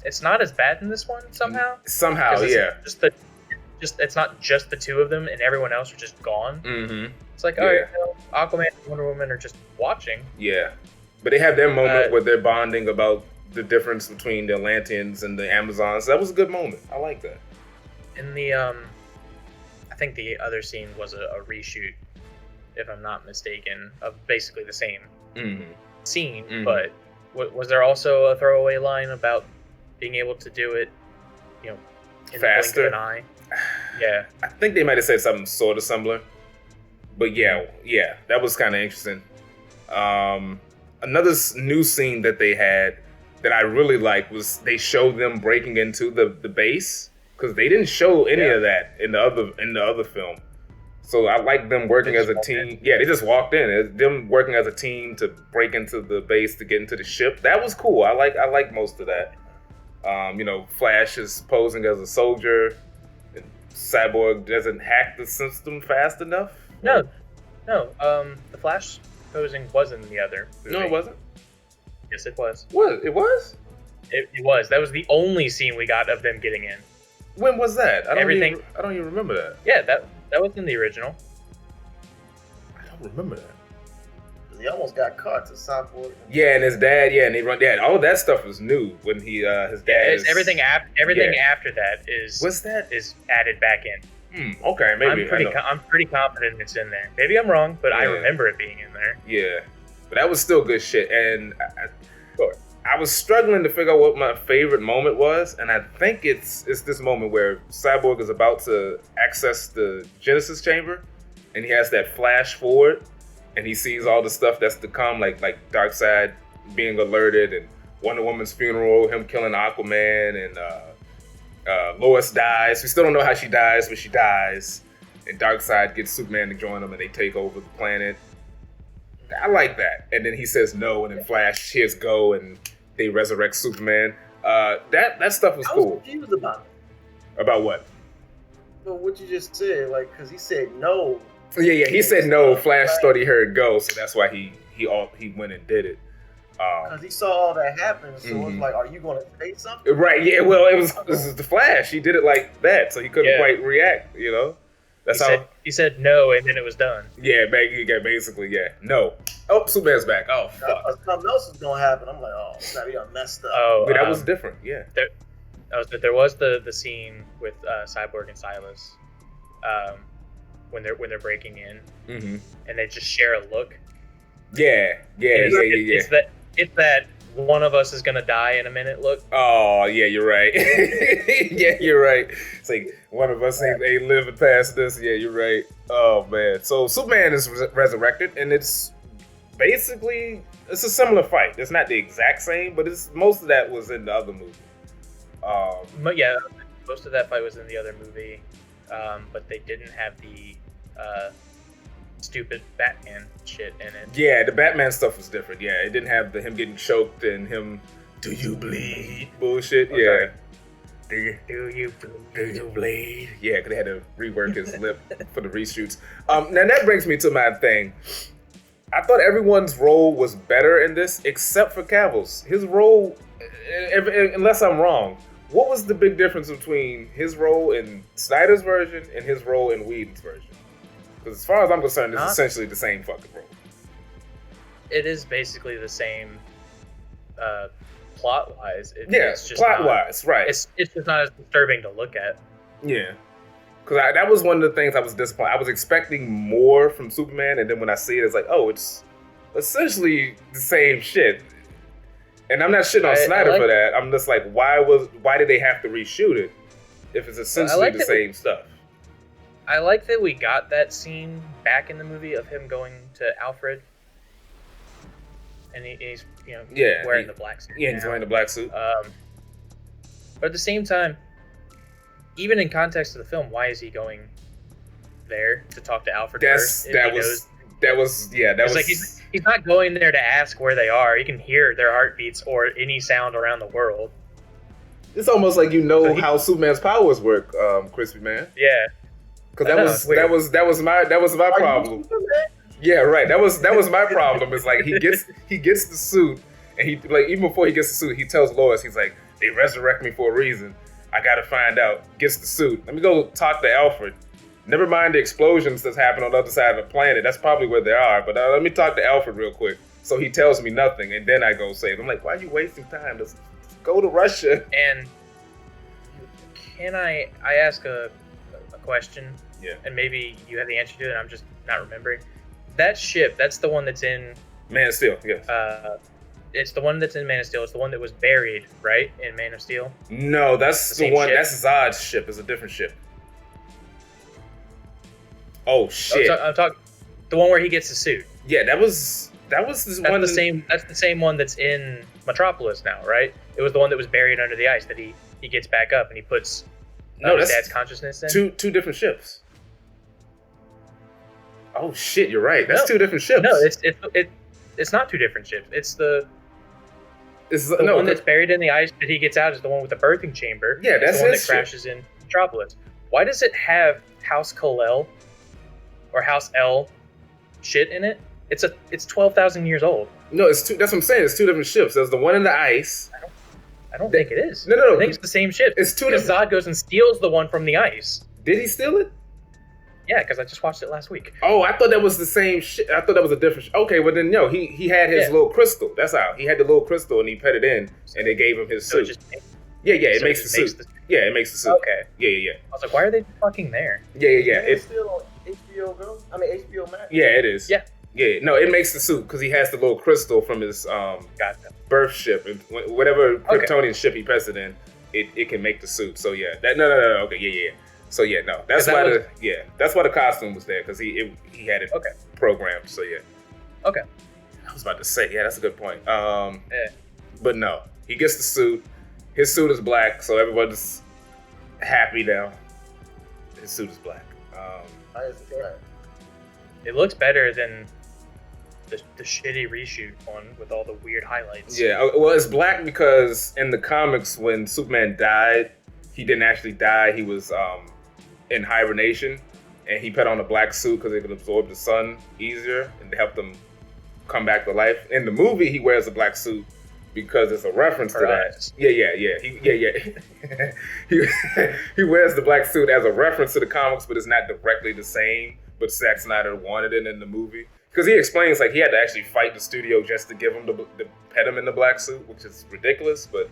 it's not as bad in this one somehow. It's not just the two of them, and everyone else are just gone. Mm-hmm. It's like, all right, Aquaman and Wonder Woman are just watching. Yeah, but they have their moment where they're bonding about the difference between the Atlanteans and the Amazons. That was a good moment. I like that. In the I think the other scene was a reshoot, if I'm not mistaken, of basically the same scene. Mm-hmm. But was there also a throwaway line about being able to do it, in faster? The blink of an eye? Yeah, I think they might have said something sort of similar. But yeah, that was kind of interesting. Another new scene that they had that I really liked was they showed them breaking into the base. Because they didn't show any of that in the other film, so I like them working as a team. Yeah, they just walked in. It's them working as a team to break into the base to get into the ship. That was cool. I like most of that. Flash is posing as a soldier, and Cyborg doesn't hack the system fast enough. No. The Flash posing was in the other movie. No, it wasn't. Yes, it was. What? It was. It was. That was the only scene we got of them getting in. When was that? I don't even remember that. Yeah, that was in the original. I don't remember that. He almost got caught to Cyborg. Yeah, and his dad. Yeah, and he run. Yeah, all that stuff was new when his dad. Everything after that is. What's that? Is added back in. Okay, maybe. I'm pretty confident it's in there. Maybe I'm wrong, but I remember it being in there. Yeah, but that was still good shit, and I was struggling to figure out what my favorite moment was, and I think it's this moment where Cyborg is about to access the Genesis chamber, and he has that flash forward, and he sees all the stuff that's to come, like Darkseid being alerted, and Wonder Woman's funeral, him killing Aquaman, and Lois dies. We still don't know how she dies, but she dies, and Darkseid gets Superman to join them, and they take over the planet. I like that. And then he says no, and then Flash hears go, and they resurrect Superman. That stuff was cool. I was confused about it. About what? Well, what you just said, because he said no. Yeah, he said no. Flash thought he heard go, so that's why he went and did it. Because he saw all that happen, so it was like, are you going to say something? Right, yeah, well, this is the Flash. He did it like that, so he couldn't quite react, That's he said no, and then it was done. Yeah, basically, no. Oh, Superman's back. Oh, fuck. Something else is going to happen. I'm like, snap, he done messed up. Oh, that was different, yeah. There was the scene with Cyborg and Silas when they're breaking in, and they just share a look. Yeah. It's that one of us is gonna die in a minute look. Oh, yeah, you're right. Yeah, you're right. It's like one of us ain't living past this. Yeah, you're right. Oh, man. So Superman is resurrected, and it's basically, it's a similar fight. It's not the exact same, but most of that was in the other movie. But yeah, most of that fight was in the other movie, but they didn't have the stupid Batman shit in it. Yeah, the Batman stuff was different. Yeah, it didn't have him getting choked and him, do you bleed? Bullshit. Yeah. Do you bleed? Yeah, because they had to rework his lip for the reshoots. Now that brings me to my thing. I thought everyone's role was better in this, except for Cavill's. His role, unless I'm wrong, what was the big difference between his role in Snyder's version and his role in Whedon's version? Because as far as I'm concerned, it's essentially the same fucking role. It is basically the same plot-wise. It's just plot-wise, right. It's just not as disturbing to look at. Yeah. Because that was one of the things I was disappointed. I was expecting more from Superman, and then when I see it, it's like, oh, it's essentially the same shit. And I'm not shitting on Snyder for that. I'm just like, why did they have to reshoot it if it's essentially the same stuff? I like that we got that scene back in the movie of him going to Alfred, and he's wearing the black suit. Yeah, he's wearing the black suit. But at the same time, even in context of the film, why is he going there to talk to Alfred first? That was like he's not going there to ask where they are. He can hear their heartbeats or any sound around the world. It's almost like how Superman's powers work, Crispy Man. Yeah, because that was my problem. Yeah, right. That was my problem. It's like he gets the suit, and he like even before he gets the suit, he tells Lois, he's like, they resurrect me for a reason. I gotta find out. Gets the suit. Let me go talk to Alfred. Never mind the explosions that's happened on the other side of the planet. That's probably where they are. But let me talk to Alfred real quick. So he tells me nothing, and then I go save him. I'm like, why are you wasting time? Just go to Russia. And can I ask a question? Yeah. And maybe you have the answer to it, and I'm just not remembering. That ship, that's the one that's in Man of Steel, yes. It's the one that's in Man of Steel. It's the one that was buried, right, in Man of Steel? No, that's the one. Ship? That's Zod's ship. It's a different ship. Oh shit! I'm talking the one where he gets the suit. Yeah, that was this one. That's the same one that's in Metropolis now, right? It was the one that was buried under the ice that he gets back up and he puts his dad's consciousness in. Two different ships. Oh shit! You're right. That's two different ships. No, it's not two different ships. It's the one that's buried in the ice that he gets out is the one with the birthing chamber. Yeah, that's the one his that crashes in Metropolis. Why does it have House Kal-El or House L shit in it? It's 12,000 years old. No, it's two. That's what I'm saying. It's two different ships. There's the one in the ice. I don't think it is. No. I think it's the same ship. It's two. Because Zod goes and steals the one from the ice. Did he steal it? Yeah, because I just watched it last week. Oh, I thought that was the same shit. I thought that was a different. Okay, well then no, he had his little crystal. That's how he had the little crystal, and he put it in, and they gave him his suit. It makes the suit. Yeah, it makes the suit. Okay. Yeah. I was like, why are they fucking there? Yeah. It's still on HBO Go. I mean HBO Max. Yeah, it is. Yeah. No, it makes the suit because he has the little crystal from his birth ship, and whatever Kryptonian ship he puts it in, it can make the suit. So yeah, no. Okay, yeah. So yeah, no, that's why that's why the costume was there because he had it programmed. So yeah. Okay. I was about to say that's a good point. But no, he gets the suit. His suit is black, so everyone's happy now. His suit is black. It looks better than the shitty reshoot one with all the weird highlights. Yeah, well, it's black because in the comics when Superman died, he didn't actually die. He was in hibernation, and he put on a black suit because it could absorb the sun easier and help him come back to life. In the movie, he wears a black suit because it's a reference to that. He wears the black suit as a reference to the comics, but it's not directly the same. But Zack Snyder wanted it in the movie because he explains like he had to actually fight the studio just to give him the pet him in the black suit, which is ridiculous, but.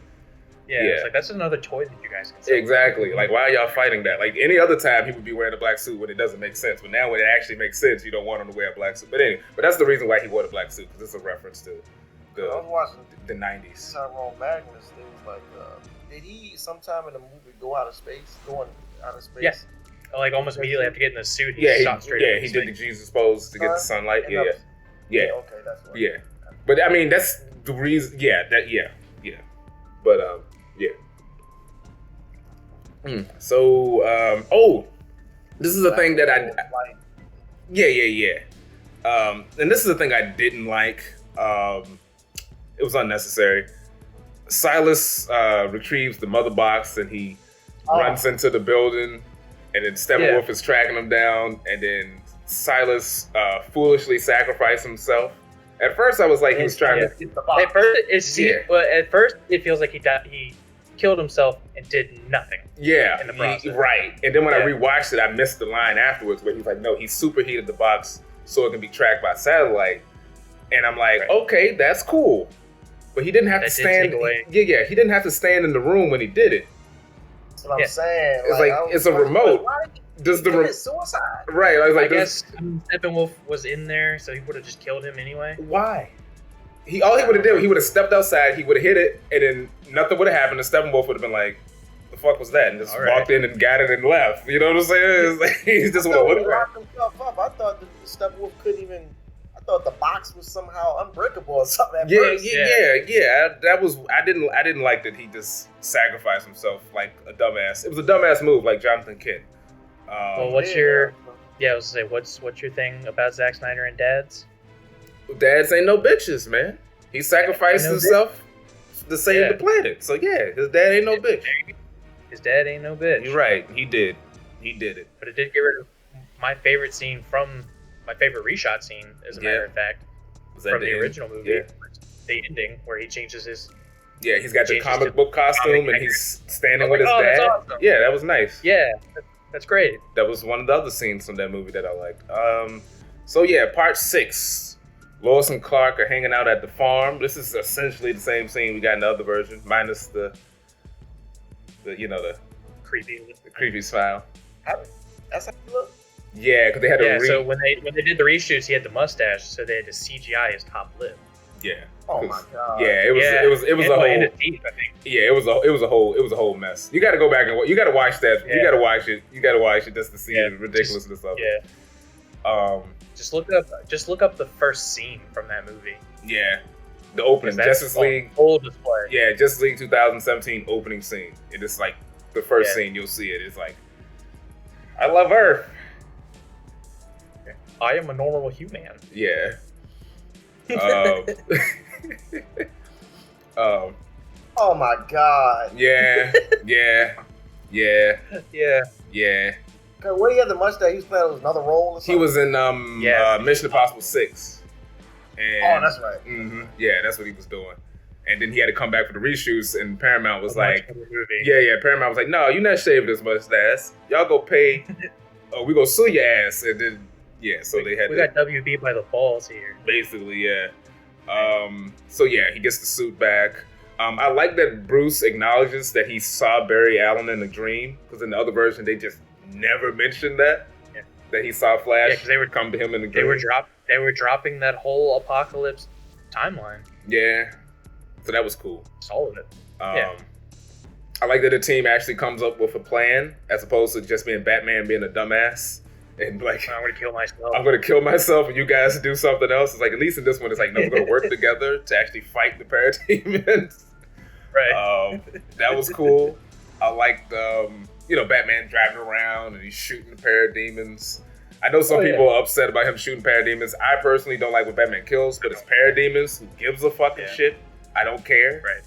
Yeah, it's like that's another toy that you guys can sell. Exactly. Like, why are y'all fighting that? Like, any other time, he would be wearing a black suit when it doesn't make sense. But now when it actually makes sense, you don't want him to wear a black suit. But anyway, that's the reason why he wore the black suit, because it's a reference to I was watching the 90s. Tyrone Magnus, they was like, did he sometime in the movie go out of space? Yes. Like, almost immediately after getting the suit, he shot straight he did the Jesus pose to get the sunlight. Yeah. Okay, that's right. Yeah. But, I mean, that's the reason. Yeah. But, yeah. So, this is a thing that Yeah. And this is the thing I didn't like. It was unnecessary. Silas retrieves the mother box and he runs into the building, and then Steppenwolf is tracking him down, and then Silas foolishly sacrificed himself. At first, I was like, he was trying to. At first, it feels like he killed himself and did nothing. Yeah, in the process. Right. And then when I rewatched it, I missed the line afterwards where he's like, "No, he superheated the box so it can be tracked by satellite." And I'm like, okay, that's cool, but he didn't have to stand. He didn't have to stand in the room when he did it. That's what I'm saying. It's like it's a remote. Does the suicide? Right. I guess Steppenwolf was in there, so he would have just killed him anyway. Why? All he would have did, he would have stepped outside, he would have hit it, and then nothing would have happened. And Steppenwolf would have been like, "The fuck was that?" And just walked in and got it and left. You know what I'm saying? It's like, he's just would have looked locked himself up. I thought the Steppenwolf couldn't even. I thought the box was somehow unbreakable or something. Yeah. That was. I didn't like that he just sacrificed himself like a dumbass. It was a dumbass move, like Jonathan Kent. Well, what's your thing about Zack Snyder and dads? Dads ain't no bitches, man. He sacrificed himself to save the planet. So his dad ain't no bitch. His dad ain't no bitch. You're right. He did it. But it did get rid of my favorite scene from my favorite reshot scene, as a matter of fact, from the original movie. Yeah. The ending where he changes his. Yeah, he's got the comic book costume and he's standing with his dad. Awesome. Yeah, that was nice. Yeah, that's great. That was one of the other scenes from that movie that I liked. Part 6. Lois and Clark are hanging out at the farm. This is essentially the same scene we got in the other version, minus the creepy smile. That's how you look. Yeah, because they had to so when they did the reshoots, he had the mustache, so they had to CGI his top lip. Yeah. Oh my god. Yeah, it was a whole. Teeth, I think. Yeah, it was a whole mess. You got to go back and you got to watch that. Yeah. You got to watch it. You got to watch it just to see the ridiculousness of it. Yeah. Just look up the first scene from that movie. Yeah. The opening Justice League full display. Yeah, Justice League 2017 opening scene. It is like the first scene you'll see it. It's like, I love Earth. I am a normal human. Yeah. Oh my god. Yeah. What he had the mustache? He was playing another role or something? He was in Mission Impossible 6. And, that's right. Mm-hmm, yeah, that's what he was doing. And then he had to come back for the reshoots, and Paramount was like, Paramount was like, no, you're not shaving this mustache. Y'all go pay, we gonna sue your ass. And then, so they had we got WB by the balls here. Basically, yeah. He gets the suit back. I like that Bruce acknowledges that he saw Barry Allen in a dream, because in the other version, they just never mentioned that he saw Flash. Yeah, because they would come to him in the dream. They were dropping that whole apocalypse timeline. Yeah, so that was cool. Solid. I like that the team actually comes up with a plan as opposed to just being Batman being a dumbass and like, I'm gonna kill myself. I'm gonna kill myself, and you guys do something else. It's like, at least in this one, it's like, no, we're gonna work together to actually fight the parademons. Right. That was cool. I liked Batman driving around and he's shooting the parademons. I know some people are upset about him shooting parademons. I personally don't like when Batman kills, but it's parademons. Who gives a fucking shit? I don't care. Right.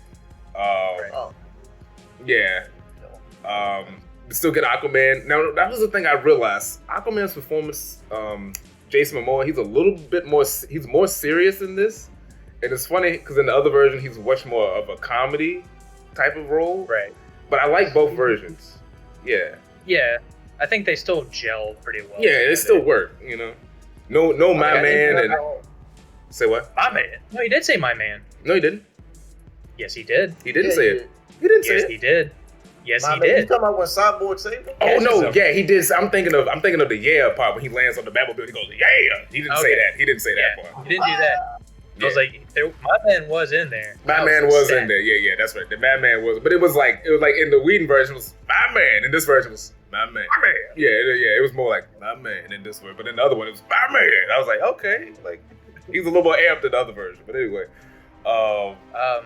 Yeah. Still get Aquaman. Now, that was the thing I realized. Aquaman's performance, Jason Momoa, he's a little bit more, he's more serious in this. And it's funny, because in the other version, he's much more of a comedy type of role. Right. But I like both versions. Yeah. Yeah. I think they still gel pretty well. Yeah, they still work, No, my man. And say what? My man. No, he did say my man. No, he didn't. Yes, he did. He didn't say it. He didn't say it. Yes, he did. Yes, he did. You talking about when Cyborg saved him? Oh no, he did. I'm thinking of the part when he lands on the Batmobile. He goes, yeah. He didn't say that. He didn't say that part. He didn't do that. I was like, my man was in there. My man was in there. Yeah, that's right. The Batman was, but it was like in the Whedon version it was my man, and this version was my man. My man. Yeah, it was more like my man in this one, but in the other one it was my man. I was like, okay, like he's a little more amped than the other version. But anyway, I thought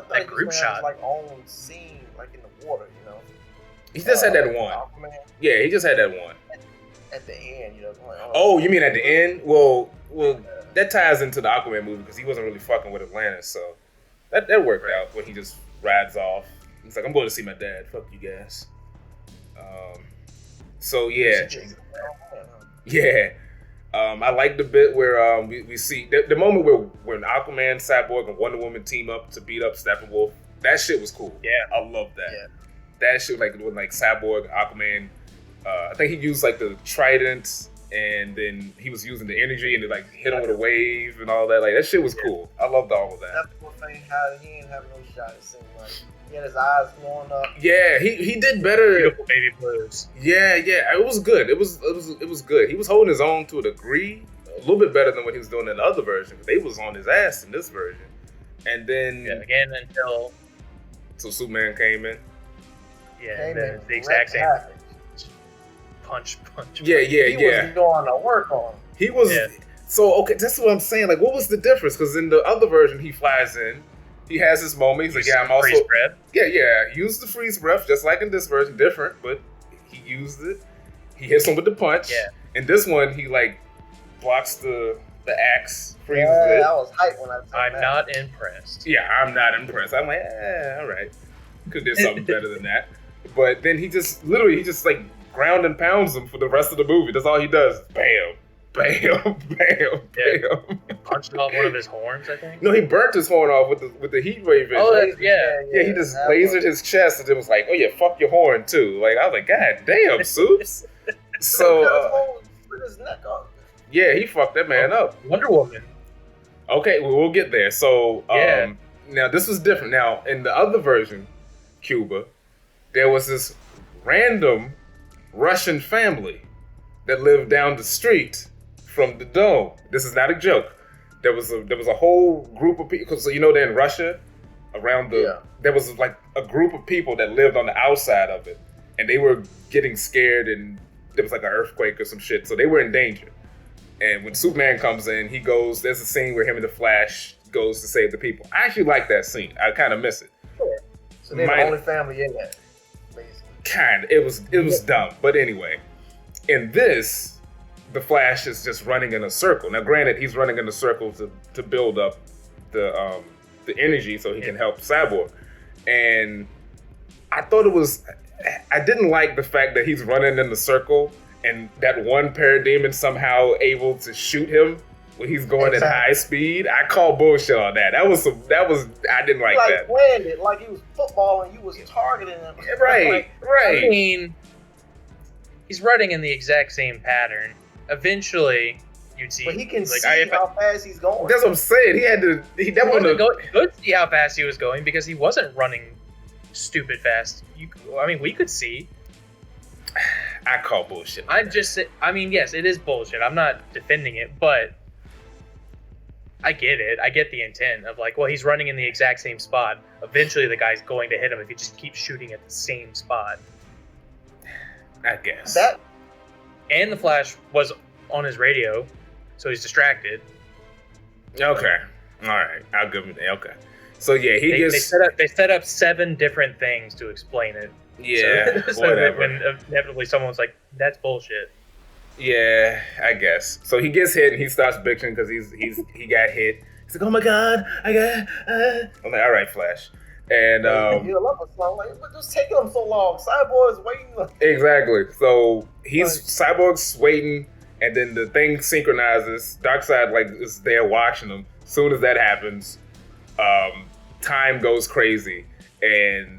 that group shot, like on scene, like in the water, He just had that one. Aquaman. Yeah, he just had that one. at the end, you know. Like, oh, you mean at the end? Well, that ties into the Aquaman movie because he wasn't really fucking with Atlantis, so that worked out when he just rides off. He's like, I'm going to see my dad. Fuck you guys. So yeah. Yeah. I like the bit where we see the moment where when Aquaman, Cyborg, and Wonder Woman team up to beat up Steppenwolf. That shit was cool. Yeah, I love that. Yeah. That shit, like when like Cyborg, Aquaman, I think he used like the trident, and then he was using the energy and it like hit him with a wave and all that. Like that shit was cool. I loved all of that. That's the thing. How he ain't having no shot. It seemed like he had his eyes glowing up. Yeah, he did better. Beautiful baby blues. Yeah, it was good. It was good. He was holding his own to a degree, a little bit better than what he was doing in the other version. They was on his ass in this version, and then again until Superman came in. Yeah, the exact same. Punch. Yeah. He was going to work on. He was. Yeah. So okay, that's what I'm saying. Like, what was the difference? Because in the other version, he flies in. He has his moment. He's like, yeah, I'm also... freeze breath. Yeah. Used the freeze breath, just like in this version. Different, but he used it. He hits him with the punch. Yeah. In this one, he, like, blocks the axe, freezes it. I was hyped when I saw I'm not impressed. Yeah, I'm not impressed. I'm like, all right. Could have did something better than that. But then he just, like, ground and pounds him for the rest of the movie. That's all he does. Bam. Bam. Punched off one of his horns, I think. No, he burnt his horn off with the heat wave. Yeah. He just lasered his chest and it was like, oh yeah, fuck your horn too. Like I was like, God damn, Soups. So with his neck off. Yeah, he fucked that man up. Wonder Woman. Okay, well, we'll get there. So now this was different. Now in the other version, Cuba, there was this random Russian family that lived down the street from the dome. This is not a joke. There was a whole group of people, because they're in Russia, there was like a group of people that lived on the outside of it, and they were getting scared, and there was like an earthquake or some shit, so they were in danger. And when Superman comes in, there's a scene where him and the Flash goes to save the people. I actually like that scene. I kind of miss it. Sure. So they're the only family in that, basically. Kind of. It was dumb, but anyway. In this, the Flash is just running in a circle. Now, granted, he's running in a circle to build up the energy so he can help Cyborg. And I didn't like the fact that he's running in the circle and that one parademon somehow able to shoot him when he's going at high speed. I call bullshit on that. I didn't like that. Landed like he was footballing, you was targeting him. Right. I mean, he's running in the exact same pattern. Eventually, you'd see. But he can see how fast he's going. That's what I'm saying. He definitely could see how fast he was going because he wasn't running stupid fast. We could see. I call bullshit. Yes, it is bullshit. I'm not defending it, but I get it. I get the intent of like, well, he's running in the exact same spot. Eventually, the guy's going to hit him if he just keeps shooting at the same spot. I guess. And the Flash was on his radio, so he's distracted. Okay. All right. I'll give him that. Okay. So yeah, they set up 7 different things to explain it. Yeah. So whatever. when inevitably someone's like, "That's bullshit." Yeah, I guess. So he gets hit and he starts bitching because he got hit. He's like, "Oh my god, I got." I'm like, "All right, Flash." And what's taking him so long? Cyborg's waiting. Exactly. So Cyborg's waiting, and then the thing synchronizes. Darkseid is there watching him. As soon as that happens, time goes crazy, and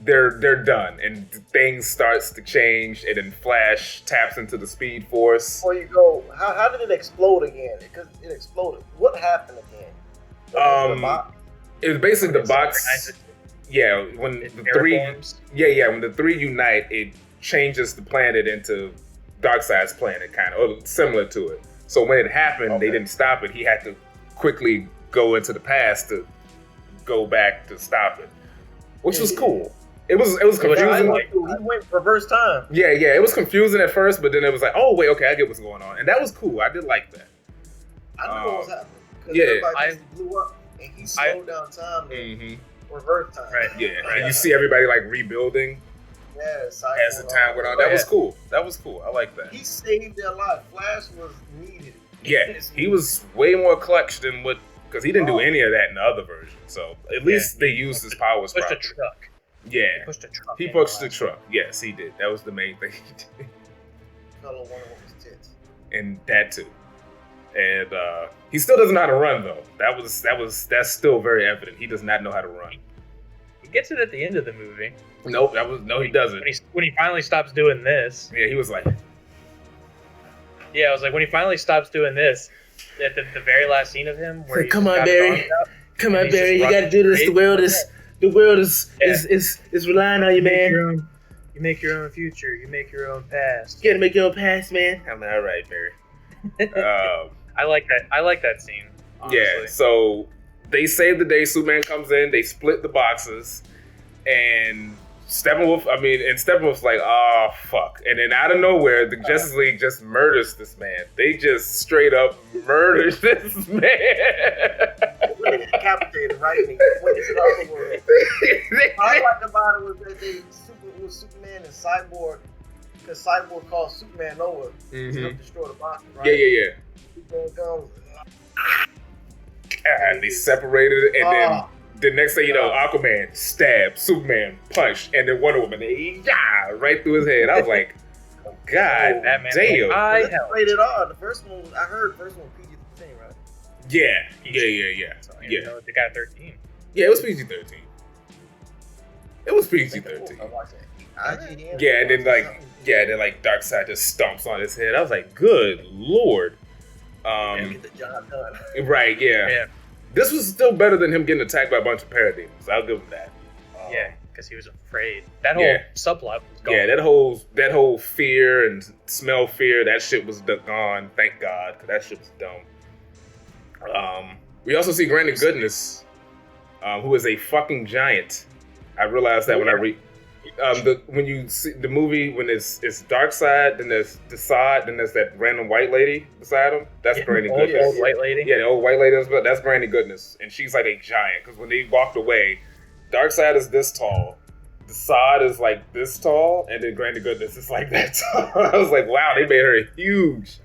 they're done, and things starts to change, and then Flash taps into the Speed Force. Before you go, how did it explode again? Because it exploded. What happened again? It was basically the box. Yeah, when the three. Yeah, when the 3 unite, it changes the planet into Darkseid's planet, kind of, or similar to it. So when it happened, they didn't stop it. He had to quickly go into the past to go back to stop it, which was cool. It was confusing. He went reverse time. Yeah, it was confusing at first, but then it was like, oh wait, okay, I get what's going on, and that was cool. I did like that. I knew what was happening. Yeah, everybody just blew up, and he slowed down time. Reverse time. Right. Yeah. Right. And you see everybody like rebuilding. as the time went on. That was cool. That was cool. I like that. He saved their life. Flash was needed. Yeah, he was way more clutch than what, because he didn't do any of that in the other version. So at least they used his powers properly. Pushed a truck. Yeah. He pushed a truck. He pushed the truck. Yes, he did. That was the main thing he did. Fellow one of his tits. And that too. And he still doesn't know how to run though. That's still very evident. He does not know how to run. He gets it at the end of the movie. Nope, he doesn't. When he finally stops doing this. Yeah, he was like. Yeah, I was like, when he finally stops doing this, at the very last scene of him, where come on, Barry. Come on, Barry. You gotta do this. The world is relying on you, man. You make your own future. You make your own past. You gotta make your own past, man. I'm all right, Barry. I like that. I like that scene. Honestly. Yeah. So they save the day. Superman comes in. They split the boxes, and Steppenwolf's like, oh fuck, and then out of nowhere, the Justice League just murders this man. They just straight up murders this man. They decapitated, right? And he went to the other world. I liked about it was that Superman and Cyborg, because Cyborg called Superman over to destroy the boxes, right? Yeah. Superman comes. And they separated, and then the next thing you know, Aquaman stabbed, Superman punched, and then Wonder Woman, right through his head. I was like, God damn. Rated R. The first one, I heard the first one was PG-13, right? Yeah. So, know, they got 13. Yeah, it was PG-13. It was PG-13. Yeah, and then Darkseid just stomps on his head. I was like, good lord. Get the job done. Right, yeah. This was still better than him getting attacked by a bunch of parademons. I'll give him that. Yeah, because he was afraid. That whole subplot was gone. Yeah, that whole fear and smell fear, that shit was gone. Thank God, because that shit was dumb. We also see Granny Goodness, who is a fucking giant. I realized that when I read. When you see the movie, when it's Darkseid, then there's Desaad, then there's that random white lady beside him. That's Granny Goodness. Old white lady. Yeah, the old white lady. That's Granny Goodness, and she's like a giant. Because when they walked away, Darkseid is this tall, Desaad is like this tall, and then Granny Goodness is like that tall. I was like, wow, they made her huge.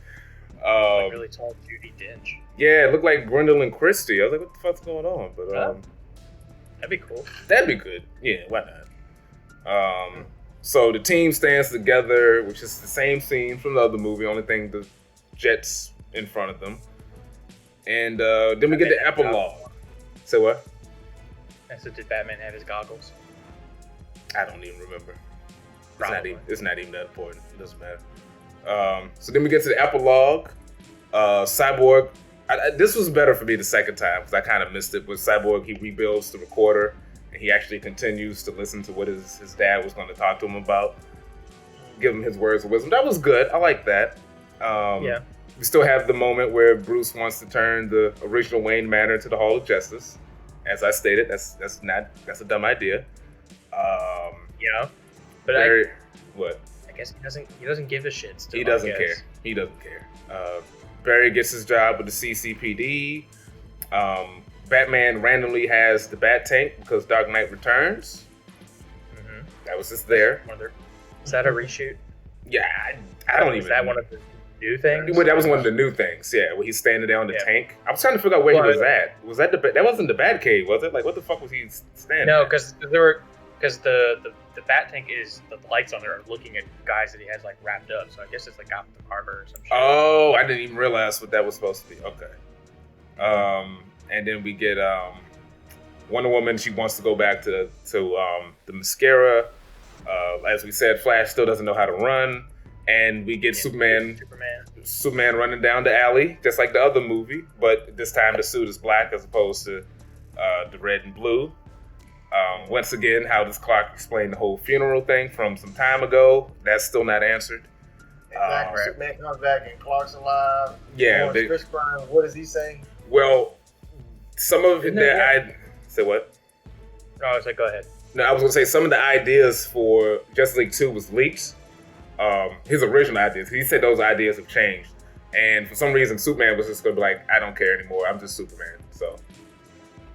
Like really tall Judi Dench. Yeah, it looked like Gwendolyn Christie. I was like, what the fuck's going on? But that'd be cool. That'd be good. Yeah, why not? So the team stands together, which is the same scene from the other movie, only thing the Jets in front of them. And then we get the epilogue. Say what? So did Batman have his goggles? I don't even remember. It's not even that important. It doesn't matter. So then we get to the epilogue. Cyborg. This was better for me the second time because I kind of missed it. With Cyborg, he rebuilds the recorder. And he actually continues to listen to what his dad was going to talk to him about. Give him his words of wisdom. That was good. I like that. We still have the moment where Bruce wants to turn the original Wayne Manor into the Hall of Justice. As I stated, that's a dumb idea. But what? I guess he doesn't give a shit still. He doesn't care. Barry gets his job with the CCPD. Batman randomly has the Bat Tank because Dark Knight Returns. Mm-hmm. That was just there. Is that a reshoot? Yeah, I don't even. Is that one of the new things? Well, that was one of the new things. Yeah, where he's standing there on the tank. I was trying to figure out where he was at. Was that that wasn't the Batcave, was it? Like, what the fuck was he standing? No, because the Bat Tank is the lights on there are looking at guys that he has like wrapped up. So I guess it's like Gotham Harbor or some shit. Oh, I didn't even realize what that was supposed to be. Okay. And then we get Wonder Woman. She wants to go back to the mascara. As we said, Flash still doesn't know how to run. And we get Superman running down the alley, just like the other movie. But this time the suit is black as opposed to the red and blue. Once again, how does Clark explain the whole funeral thing from some time ago? That's still not answered. Exactly. Superman comes back and Clark's alive. Yeah. Chris Brown, what does he say? Well, some of I say what? No, I was like, go ahead. No, I was gonna say some of the ideas for Justice League 2 was leaked. His original ideas. He said those ideas have changed, and for some reason, Superman was just gonna be like, I don't care anymore. I'm just Superman. So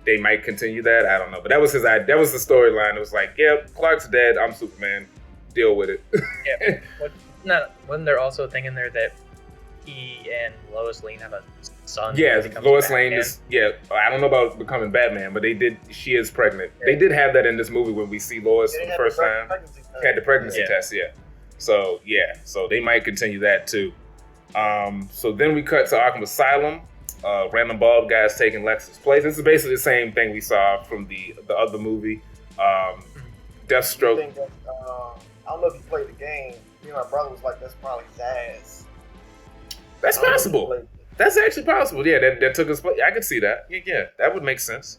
they might continue that. I don't know, but that was his idea. That was the storyline. It was like, yep, Clark's dead. I'm Superman. deal with it. Yeah. Wasn't there also a thing in there that he and Lois Lane have a son? Yeah, Lois Lane is. Yeah, I don't know about becoming Batman, but they did. She is pregnant. Yeah. They did have that in this movie when we see Lois for the first time. Had the pregnancy test. Yeah. So so they might continue that too. So then we cut to Arkham Asylum. Random bald guys taking Lex's place. This is basically the same thing we saw from the other movie. Deathstroke. I don't know if you played the game. Me and my brother was like, that's probably Zaz. That's possible. That's actually possible. Yeah, that took us. I could see that. Yeah, that would make sense.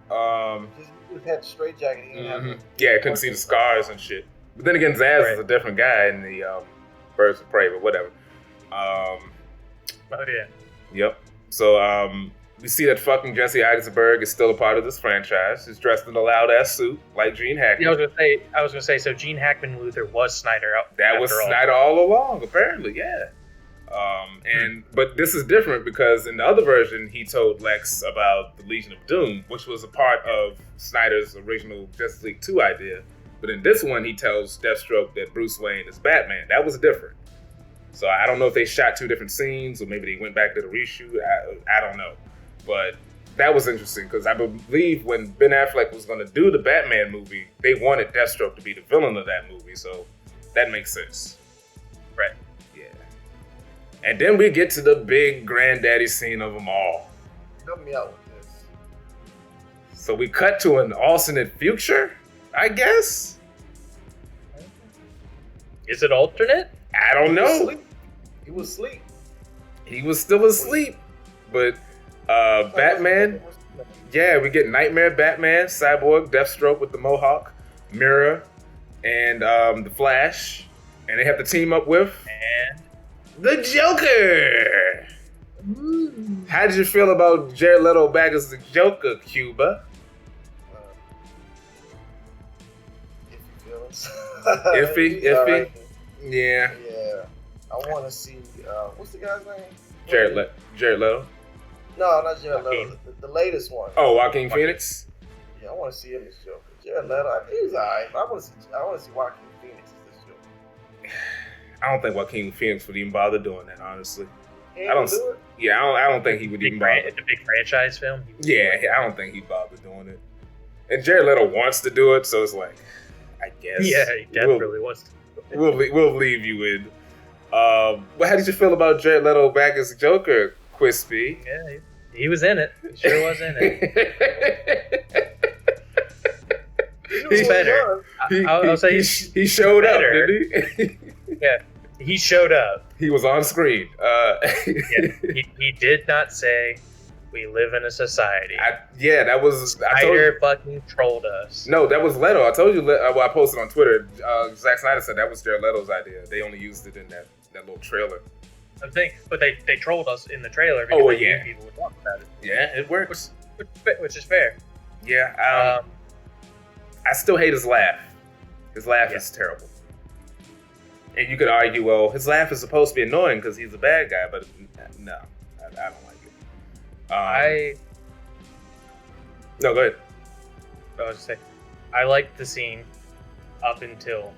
Just had the straight jacket. Yeah, I couldn't see the scars and shit. But then again, Zaz is a different guy in the Birds of Prey, but whatever. Oh yeah. Yep. So we see that fucking Jesse Eisenberg is still a part of this franchise. He's dressed in a loud ass suit like Gene Hackman. Yeah, I was gonna say. So Gene Hackman Luthor was Snyder. That was Snyder all along, apparently. Yeah. But this is different because in the other version, he told Lex about the Legion of Doom, which was a part of Snyder's original Justice League 2 idea. But in this one, he tells Deathstroke that Bruce Wayne is Batman. That was different. So I don't know if they shot two different scenes or maybe they went back to the reshoot. I don't know. But that was interesting because I believe when Ben Affleck was going to do the Batman movie, they wanted Deathstroke to be the villain of that movie. So that makes sense. Right. Yeah. And then we get to the big granddaddy scene of them all. Help me out with this. So we cut to an alternate future, I guess? Is it alternate? I don't know. He was asleep. He was still asleep. But Batman, yeah, we get Nightmare Batman, Cyborg, Deathstroke with the Mohawk, Mirror, and the Flash. And they have to team up with and the Joker. Ooh. How did you feel about Jared Leto back as the Joker, Cuba? Iffy? Right. Yeah. Yeah. I want to see, what's the guy's name? Jared Leto? No, not Jared Leto. The latest one. Oh, Joaquin Phoenix? Yeah, I want to see him as Joker. Jared Leto, he was alright. I want to see Joaquin Phoenix as this Joker. I don't think Joaquin Phoenix would even bother doing that, honestly. I don't do it? Yeah, I don't think he would even bother. It's a big franchise film. Yeah, I don't think he'd bother doing it. And Jared Leto wants to do it, so it's like, I guess. Yeah, he definitely wants to. We'll leave you in. But how did you feel about Jared Leto back as Joker, Quispy? Yeah, he was in it. He sure was in it. He's better. I'll say he showed up, didn't he? Yeah, he showed up. He was on screen. Yeah, he did not say, "We live in a society." That was Snyder fucking trolled us. No, that was Leto. I told you. I posted on Twitter. Zack Snyder said that was Jared Leto's idea. They only used it in that little trailer. But they trolled us in the trailer because they knew people would talk about it. Yeah, it works. Which is fair. Yeah. I still hate his laugh. His laugh is terrible. And you could argue, well, his laugh is supposed to be annoying because he's a bad guy, but no, I don't like it. No, go ahead. I was saying, I liked the scene up until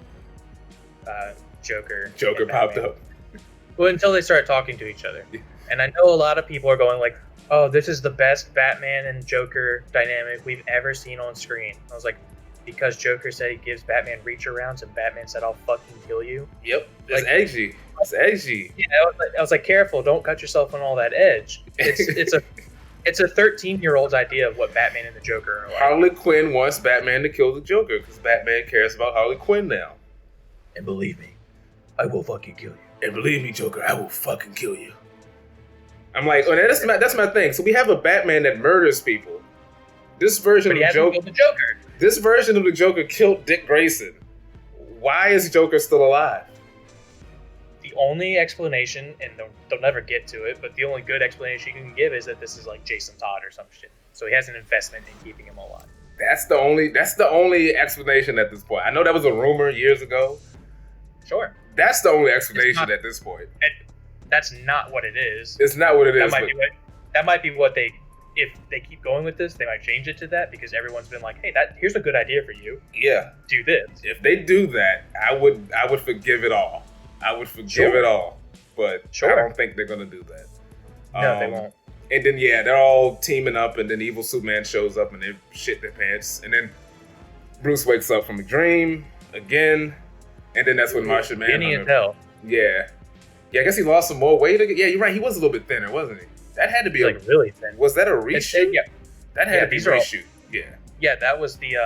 Joker popped up. Well, until they started talking to each other. And I know a lot of people are going like, oh, this is the best Batman and Joker dynamic we've ever seen on screen. I was like, because Joker said he gives Batman reach arounds and Batman said, I'll fucking kill you. Yep. It's edgy. It's edgy. Yeah, I was like, careful, don't cut yourself on all that edge. It's a 13-year-old's idea of what Batman and the Joker are like. Harley Quinn wants Batman to kill the Joker because Batman cares about Harley Quinn now. And believe me, I will fucking kill you. And believe me, Joker, I will fucking kill you. I'm like, oh, that's my thing. So we have a Batman that murders people. This version of the Joker. This version of the Joker killed Dick Grayson. Why is Joker still alive? The only explanation, and they'll never get to it, but the only good explanation you can give is that this is like Jason Todd or some shit. So he has an investment in keeping him alive. That's the only explanation at this point. I know that was a rumor years ago. Sure. That's the only explanation at this point. That's not what it is. It's not what it is. That might be what they if they keep going with this, they might change it to that because everyone's been like, hey, here's a good idea for you. Yeah. Do this. If they do that, I would forgive it all. I would forgive it all. But I don't think they're gonna do that. No, they won't. And then they're all teaming up, and then evil Superman shows up, and they shit their pants, and then Bruce wakes up from a dream again, and then that's when Martian Manhunter. Skinny as hell. Yeah, I guess he lost some more weight. Yeah, you're right. He was a little bit thinner, wasn't he? That had to be like really thin. Was that a reshoot? Yeah, that had to be a reshoot. Yeah, that was the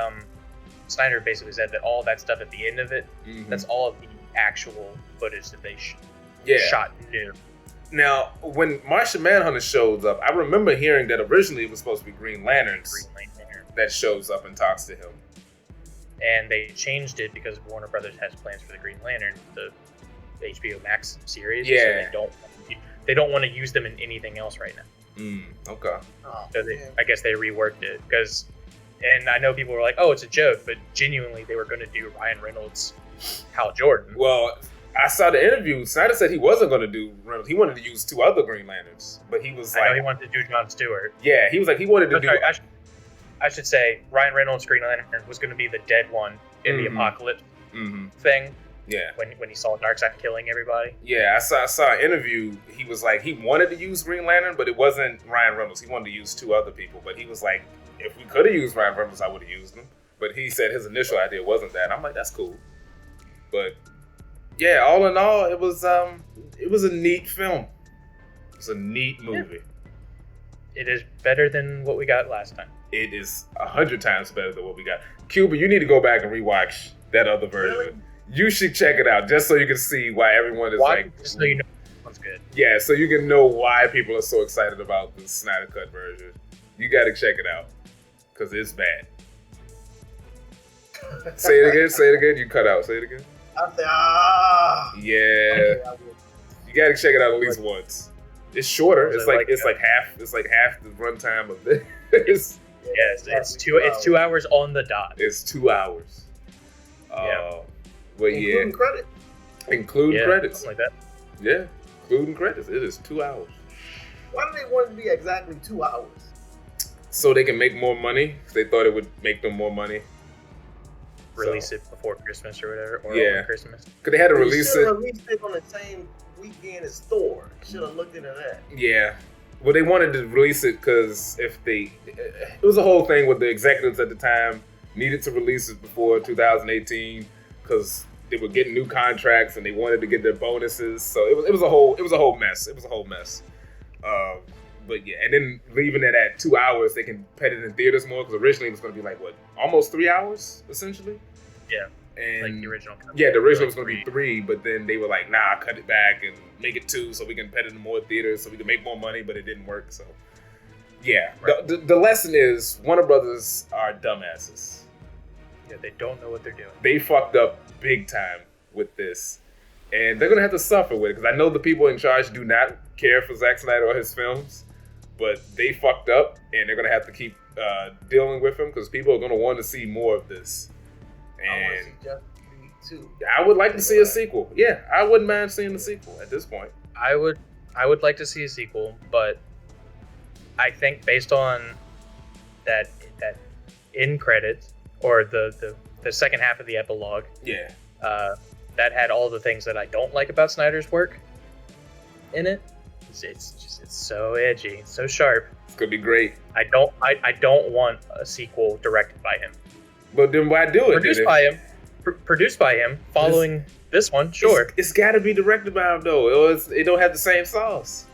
Snyder basically said that all that stuff at the end of it, that's all of the actual footage that they shot new. Now, when Martian Manhunter shows up, I remember hearing that originally it was supposed to be Green Lantern that shows up and talks to him. And they changed it because Warner Brothers has plans for the Green Lantern, the HBO Max series. Yeah. So they don't want to use them in anything else right now. Okay. So I guess they reworked it and I know people were like, "Oh, it's a joke," but genuinely, they were going to do Ryan Reynolds, Hal Jordan. Well, I saw the interview. Snyder said he wasn't going to do Reynolds. He wanted to use 2 other Green Lanterns, but he was I know he wanted to do John Stewart. Yeah, he was like he wanted to do. Sorry, I should say Ryan Reynolds' Green Lantern was going to be the dead one in the apocalypse thing. Yeah. When he saw Darkseid killing everybody. Yeah, I saw an interview. He was like he wanted to use Green Lantern, but it wasn't Ryan Reynolds. He wanted to use 2 other people, but he was like, if we could have used Ryan Reynolds, I would have used him. But he said his initial idea wasn't that. I'm like, that's cool. But yeah, all in all, it was a neat film. It was a neat movie. Yeah. It is better than what we got last time. It is 100 times better than what we got. Cuba, you need to go back and rewatch that other version. Really? You should check it out just so you can see why everyone is just so you know one's good. Yeah, so you can know why people are so excited about the Snyder Cut version. You got to check it out because it's bad. Say it again. You cut out. Say it again. I say, Yeah. You got to check it out at least once. It's shorter. It's like half the runtime of this. Yes, it's 2 hours on the dot. It's 2 hours. But including credits. Including credits. Something like that. Yeah, including credits. It is 2 hours. Why do they want it to be exactly 2 hours? So they can make more money. They thought it would make them more money. Release it before Christmas or whatever, or over Christmas. Because they had to release it. Released it on the same weekend as Thor. Should have looked into that. Yeah. Well, they wanted to release it because it was a whole thing with the executives at the time needed to release it before 2018 because they were getting new contracts and they wanted to get their bonuses. So it was a whole mess. It was a whole mess. But yeah, and then leaving it at 2 hours, they can put it in theaters more because originally it was going to be like almost 3 hours essentially. Yeah. And like the original. Yeah, the original was going to be 3, but then they were like, nah, cut it back and make it 2 so we can put it in more theaters so we can make more money, but it didn't work. So yeah, right. The lesson is Warner Brothers are dumbasses. Yeah, they don't know what they're doing. They fucked up big time with this, and they're gonna have to suffer with it because I know the people in charge do not care for Zack Snyder or his films, but they fucked up, and they're gonna have to keep dealing with him because people are gonna want to see more of this. And I would like to see a sequel. Yeah, I wouldn't mind seeing the sequel at this point. I would like to see a sequel, but I think based on that end credit or the second half of the epilogue, that had all the things that I don't like about Snyder's work in it. It's so edgy, it's so sharp. It's gonna be great. I don't want a sequel directed by him. But then why do it? Produced by him, following this one, sure. It's got to be directed by him though. It don't have the same sauce.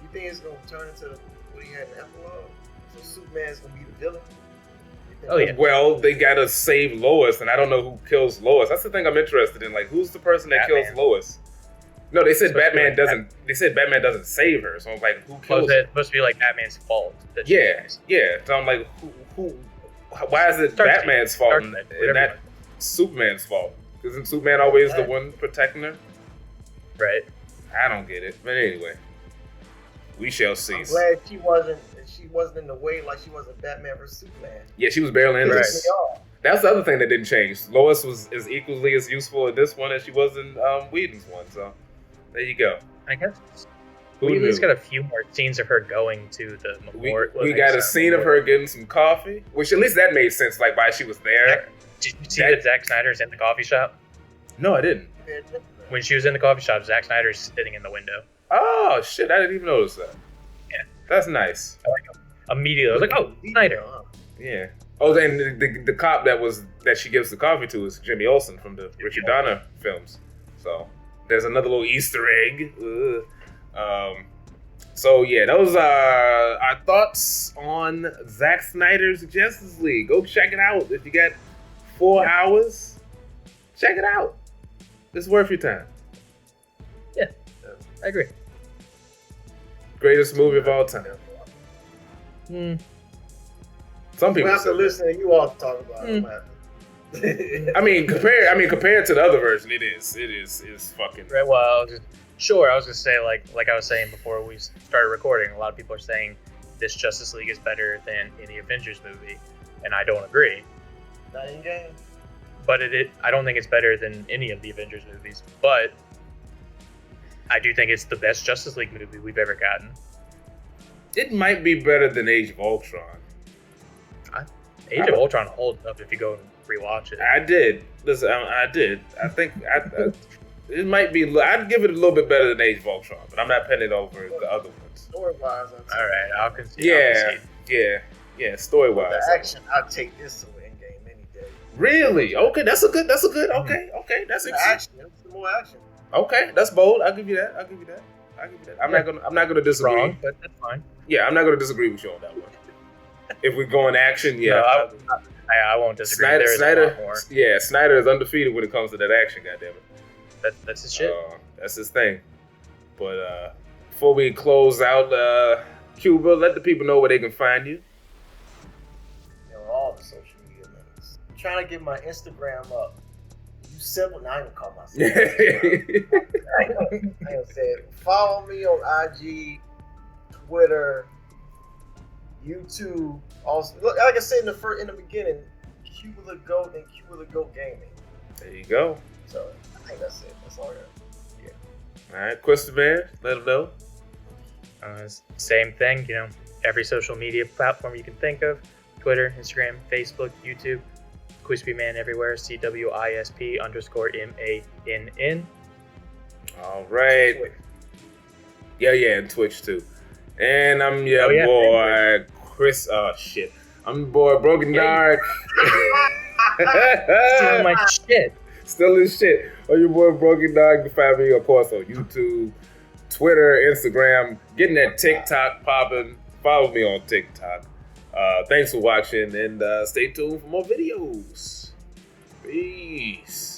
You think it's gonna turn into what he had in epilogue? So Superman's gonna be the villain? Oh yeah. Well, they gotta save Lois, and I don't know who kills Lois. That's the thing I'm interested in. Like, who's the person that kills Lois? No, they said Batman doesn't. They said Batman doesn't save her. So I'm like, who kills her? It's supposed to be like Batman's fault. Yeah. So I'm like, who? Why is it Batman's fault and not Superman's fault? Isn't Superman always the one protecting her? Right. I don't get it. But anyway, we shall see. I'm glad she wasn't in the way like she wasn't Batman versus Superman. Yeah, she was barely in this. That's the other thing that didn't change. Lois was as equally as useful in this one as she was in Whedon's one. So there you go. I guess We at least got a few more scenes of her going to the memorial. We got a scene of her getting some coffee, which at least that made sense, like why she was there. Did you see that Zack Snyder's in the coffee shop? No, I didn't. When she was in the coffee shop, Zack Snyder's sitting in the window. Oh, shit, I didn't even notice that. Yeah. That's nice. Immediately, I was like, oh, Snyder. Yeah. Oh, then the cop that she gives the coffee to is Jimmy Olsen from the Richard Donner films. So there's another little Easter egg. So yeah, those are our thoughts on Zack Snyder's Justice League. Go check it out. If you got 4 hours, check it out. It's worth your time. Yeah, I agree. Greatest movie of all time. Some people after listening, you all talk about it. I mean, compared to the other version, it is fucking. Right. Well, sure. I was gonna say like I was saying before we started recording, a lot of people are saying this Justice League is better than any Avengers movie, and I don't agree. Not in game. But I don't think it's better than any of the Avengers movies. But I do think it's the best Justice League movie we've ever gotten. It might be better than Age of Ultron. Age of Ultron holds up if you go and rewatch it. I did. Listen, I did. I think it might be. I'd give it a little bit better than Age of Ultron, but I'm not penning over the other ones. Story-wise, all right, I'll concede. Yeah. Story-wise, the action, I'd take this to Endgame any day. Really? Okay, that's a good. Okay, that's action. Some more action. Okay, that's bold. I'll give you that. I'm not gonna disagree. Wrong, but that's fine. Yeah, I'm not gonna disagree with you on that one. If we go in action, yeah. No, I won't disagree. Snyder is undefeated when it comes to that action. Goddammit. That's his shit. That's his thing. But before we close out, Cuba, let the people know where they can find you. All the social media links. I'm trying to get my Instagram up. You simple. Now I ain't gonna call myself. I ain't gonna say it. Follow me on IG, Twitter, YouTube. Also, look, like I said in the beginning, Cuba the Goat and Cuba the Goat Gaming. There you go. So I think that's it. That's all I got. Yeah. All right, Christopher, let them know. Same thing. Every social media platform you can think of: Twitter, Instagram, Facebook, YouTube. Quispy Man everywhere. CWISP_MANN. All right. Yeah, and Twitch too. And I'm your boy, Chris. Oh, shit. I'm your boy, BrogiNaric. Stealing my shit. Still his shit. Oh, your boy, BrogiNaric. You can find me, of course, on YouTube, Twitter, Instagram. Getting that TikTok popping. Follow me on TikTok. Thanks for watching, and stay tuned for more videos. Peace.